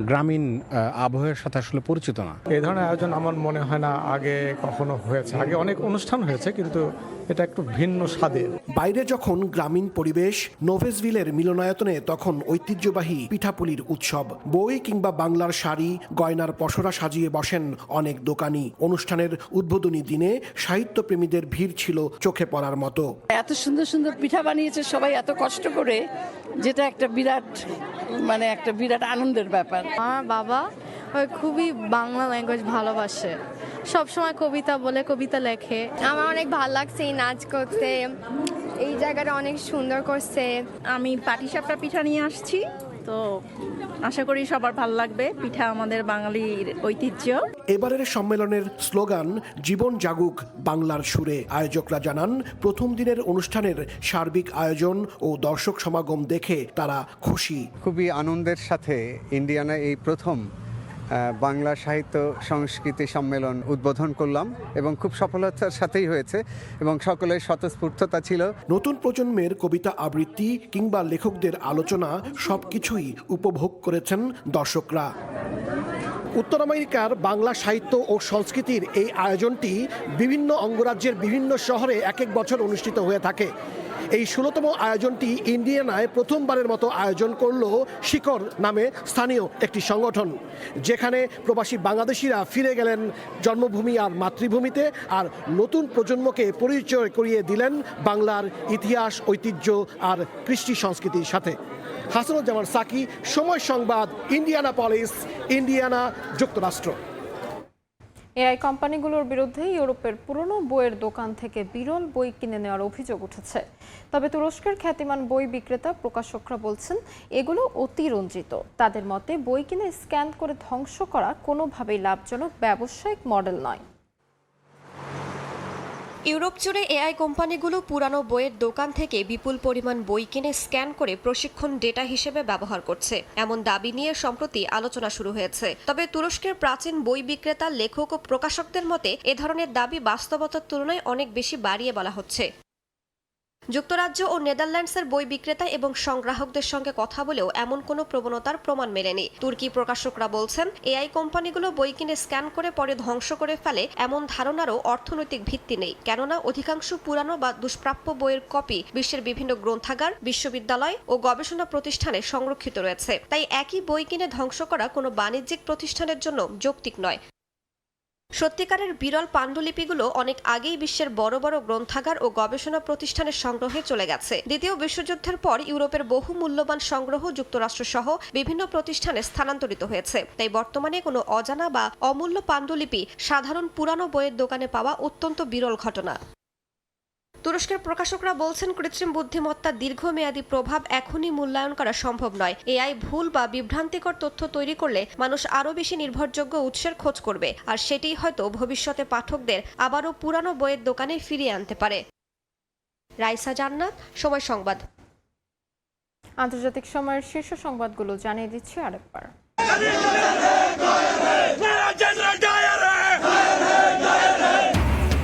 গ্রামীণ আবহাওয়ার সাথে আসলে পরিচিত না। এই ধরনের আয়োজন আমার মনে হয় না আগে কখনো হয়েছে। আগে অনেক অনুষ্ঠান হয়েছে, কিন্তু এটা একটু ভিন্ন স্বাদের। বাইরে যখন গ্রামীণ পরিবেশ, নোভেসভিলের মিলনায়তনে তখন ঐতিহ্যবাহী পিঠাপুলির উৎসব। বই কিংবা বাংলার শাড়ি, গয়নার পসরা সাজিয়ে বসেন অনেক দোকানি। অনুষ্ঠানের উদ্বোধনী দিনে সাহিত্যপ্রেমীদের ভিড় ছিল চোখে পড়ার মতো। এত সুন্দর সুন্দর পিঠা বানিয়েছে সবাই এত কষ্ট করে, যেটা একটা বিরাট আনন্দের ব্যাপার। আমার বাবা খুবই বাংলা ল্যাঙ্গুয়েজ ভালোবাসে, সবসময় কবিতা বলে, কবিতা লেখে। আমার অনেক ভালো লাগছে এই নাচ করতে, এই জায়গাটা অনেক সুন্দর করছে। আমি পাটিসাপটা পিঠা নিয়ে আসছি, তো আশা করি সবার ভালো লাগবে। পিঠা আমাদের বাঙালির ঐতিহ্য। এবারের সম্মেলনের স্লোগান জীবন জাগুক বাংলার সুরে। আয়োজকরা জানান প্রথম দিনের অনুষ্ঠানের সার্বিক আয়োজন ও দর্শক সমাগম দেখে তারা খুশি। খুবই আনন্দের সাথে ইন্ডিয়ানা এই প্রথম বাংলা সাহিত্য সংস্কৃতি সম্মেলন উদ্বোধন করলাম এবং খুব সফলতার সাথেই হয়েছে এবং সকলের স্বতঃস্ফূর্ততা ছিল। নতুন প্রজন্মের কবিতা আবৃত্তি কিংবা লেখকদের আলোচনা সবকিছুই উপভোগ করেছেন দর্শকরা। উত্তর আমেরিকার বাংলা সাহিত্য ও সংস্কৃতির এই আয়োজনটি বিভিন্ন অঙ্গরাজ্যের বিভিন্ন শহরে এক এক বছর অনুষ্ঠিত হয়ে থাকে। এই 16তম আয়োজনটি ইন্ডিয়ানায় প্রথমবারের মতো আয়োজন করল শিকড় নামে স্থানীয় একটি সংগঠন, যেখানে প্রবাসী বাংলাদেশিরা ফিরে গেলেন জন্মভূমি আর মাতৃভূমিতে, আর নতুন প্রজন্মকে পরিচয় করিয়ে দিলেন বাংলার ইতিহাস, ঐতিহ্য আর কৃষ্টি সংস্কৃতির সাথে। হাসানুজ্জামান সাকি, সময় সংবাদ, ইন্ডিয়ানাপলিস, ইন্ডিয়ানা, যুক্তরাষ্ট্র। এআই কোম্পানিগুলোর বিরুদ্ধে ইউরোপের পুরনো বইয়ের দোকান থেকে বিরল বই কিনে নেওয়ার অভিযোগ উঠেছে। তবে তুরস্কের খ্যাতিমান বই বিক্রেতা প্রকাশকরা বলছেন এগুলো অতিরঞ্জিত। তাদের মতে বই কিনে স্ক্যান করে ধ্বংস করা কোনোভাবেই লাভজনক ব্যবসায়িক মডেল নয়। ইউরোপ জুড়ে এআই কোম্পানিগুলো পুরানো বইয়ের দোকান থেকে বিপুল পরিমাণ বই কিনে স্ক্যান করে প্রশিক্ষণ ডেটা হিসেবে ব্যবহার করছে, এমন দাবি নিয়ে সম্প্রতি আলোচনা শুরু হয়েছে। তবে তুরস্কের প্রাচীন বই বিক্রেতা, লেখক ও প্রকাশকদের মতে এ ধরনের দাবি বাস্তবতার তুলনায় অনেক বেশি বাড়িয়ে বলা হচ্ছে। যুক্তরাজ্য ও নেদারল্যান্ডসের বই বিক্রেতা এবং সংগ্রাহকদের সঙ্গে কথা বলেও এমন কোনো প্রবণতার প্রমাণ মেলেনি। তুর্কি প্রকাশকরা বলছেন এআই কোম্পানিগুলো বই কিনে স্ক্যান করে পরে ধ্বংস করে ফেলে এমন ধারণারও অর্থনৈতিক ভিত্তি নেই, কেননা অধিকাংশ পুরানো বা দুষ্প্রাপ্য বইয়ের কপি বিশ্বের বিভিন্ন গ্রন্থাগার, বিশ্ববিদ্যালয় ও গবেষণা প্রতিষ্ঠানে সংরক্ষিত রয়েছে। তাই একই বই কিনে ধ্বংস করা কোনো বাণিজ্যিক প্রতিষ্ঠানের জন্য যৌক্তিক নয়। সত্যিকারের বিরল পাণ্ডুলিপিগুলো অনেক আগেই বিশ্বের বড় বড় গ্রন্থাগার ও গবেষণা প্রতিষ্ঠানের সংগ্রহে চলে গেছে। দ্বিতীয় বিশ্বযুদ্ধের পর ইউরোপের বহু মূল্যবান সংগ্রহ যুক্তরাষ্ট্র সহ বিভিন্ন প্রতিষ্ঠানে স্থানান্তরিত হয়েছে। তাই বর্তমানে কোনো অজানা বা অমূল্য পাণ্ডুলিপি সাধারণ পুরানো বইয়ের দোকানে পাওয়া অত্যন্ত বিরল ঘটনা। তুরস্কের প্রকাশকরা বলছেন কৃত্রিম বুদ্ধিমত্তার দীর্ঘমেয়াদী প্রভাব এখনই মূল্যায়ন করা সম্ভব নয়। এআই ভুল বা বিভ্রান্তিকর তথ্য তৈরি করলে মানুষ আরও বেশি নির্ভরযোগ্য উৎসের খোঁজ করবে, আর সেটিই হয়তো ভবিষ্যতে পাঠকদের আবারও পুরানো বইয়ের দোকানে ফিরিয়ে আনতে পারে। রাইসা জান্নাত, সময় সংবাদ। আন্তর্জাতিক সময়ের শীর্ষ সংবাদগুলো জানিয়ে দিচ্ছি আরেকবার।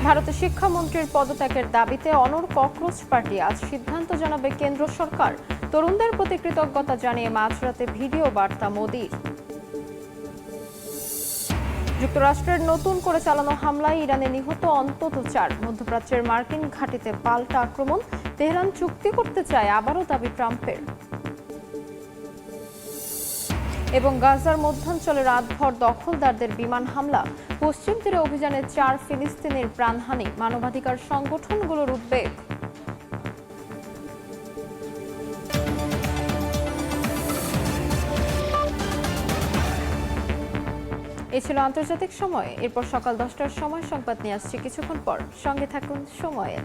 ভারতের শিক্ষামন্ত্রীর পদত্যাগের দাবিতে অনড় ককরোচ পার্টি আজ সিদ্ধান্ত জানাবে কেন্দ্র সরকার। তরুণদের প্রতি কৃতজ্ঞতা জানিয়ে মাঝরাতে ভিডিও বার্তা মোদির। যুক্তরাষ্ট্রের নতুন করে চালানো হামলায় ইরানে নিহত অন্তত 4। মধ্যপ্রাচ্যের মার্কিন ঘাঁটিতে পাল্টা আক্রমণ। তেহরান চুক্তি করতে চায়, আবারও দাবি ট্রাম্পের। এবং গাজার মধ্যাঞ্চলে রাতভর দখলদারদের বিমান হামলা। পশ্চিম তীরে অভিযানে 4 ফিলিস্তিনির প্রাণহানি। মানবাধিকার সংগঠনগুলোর উদ্বেগ। এ ছিল আন্তর্জাতিক সময়। এরপর সকাল 10টার সময় সংবাদ নিয়ে আসছি কিছুক্ষণ পর। সঙ্গে থাকুন সময়ের।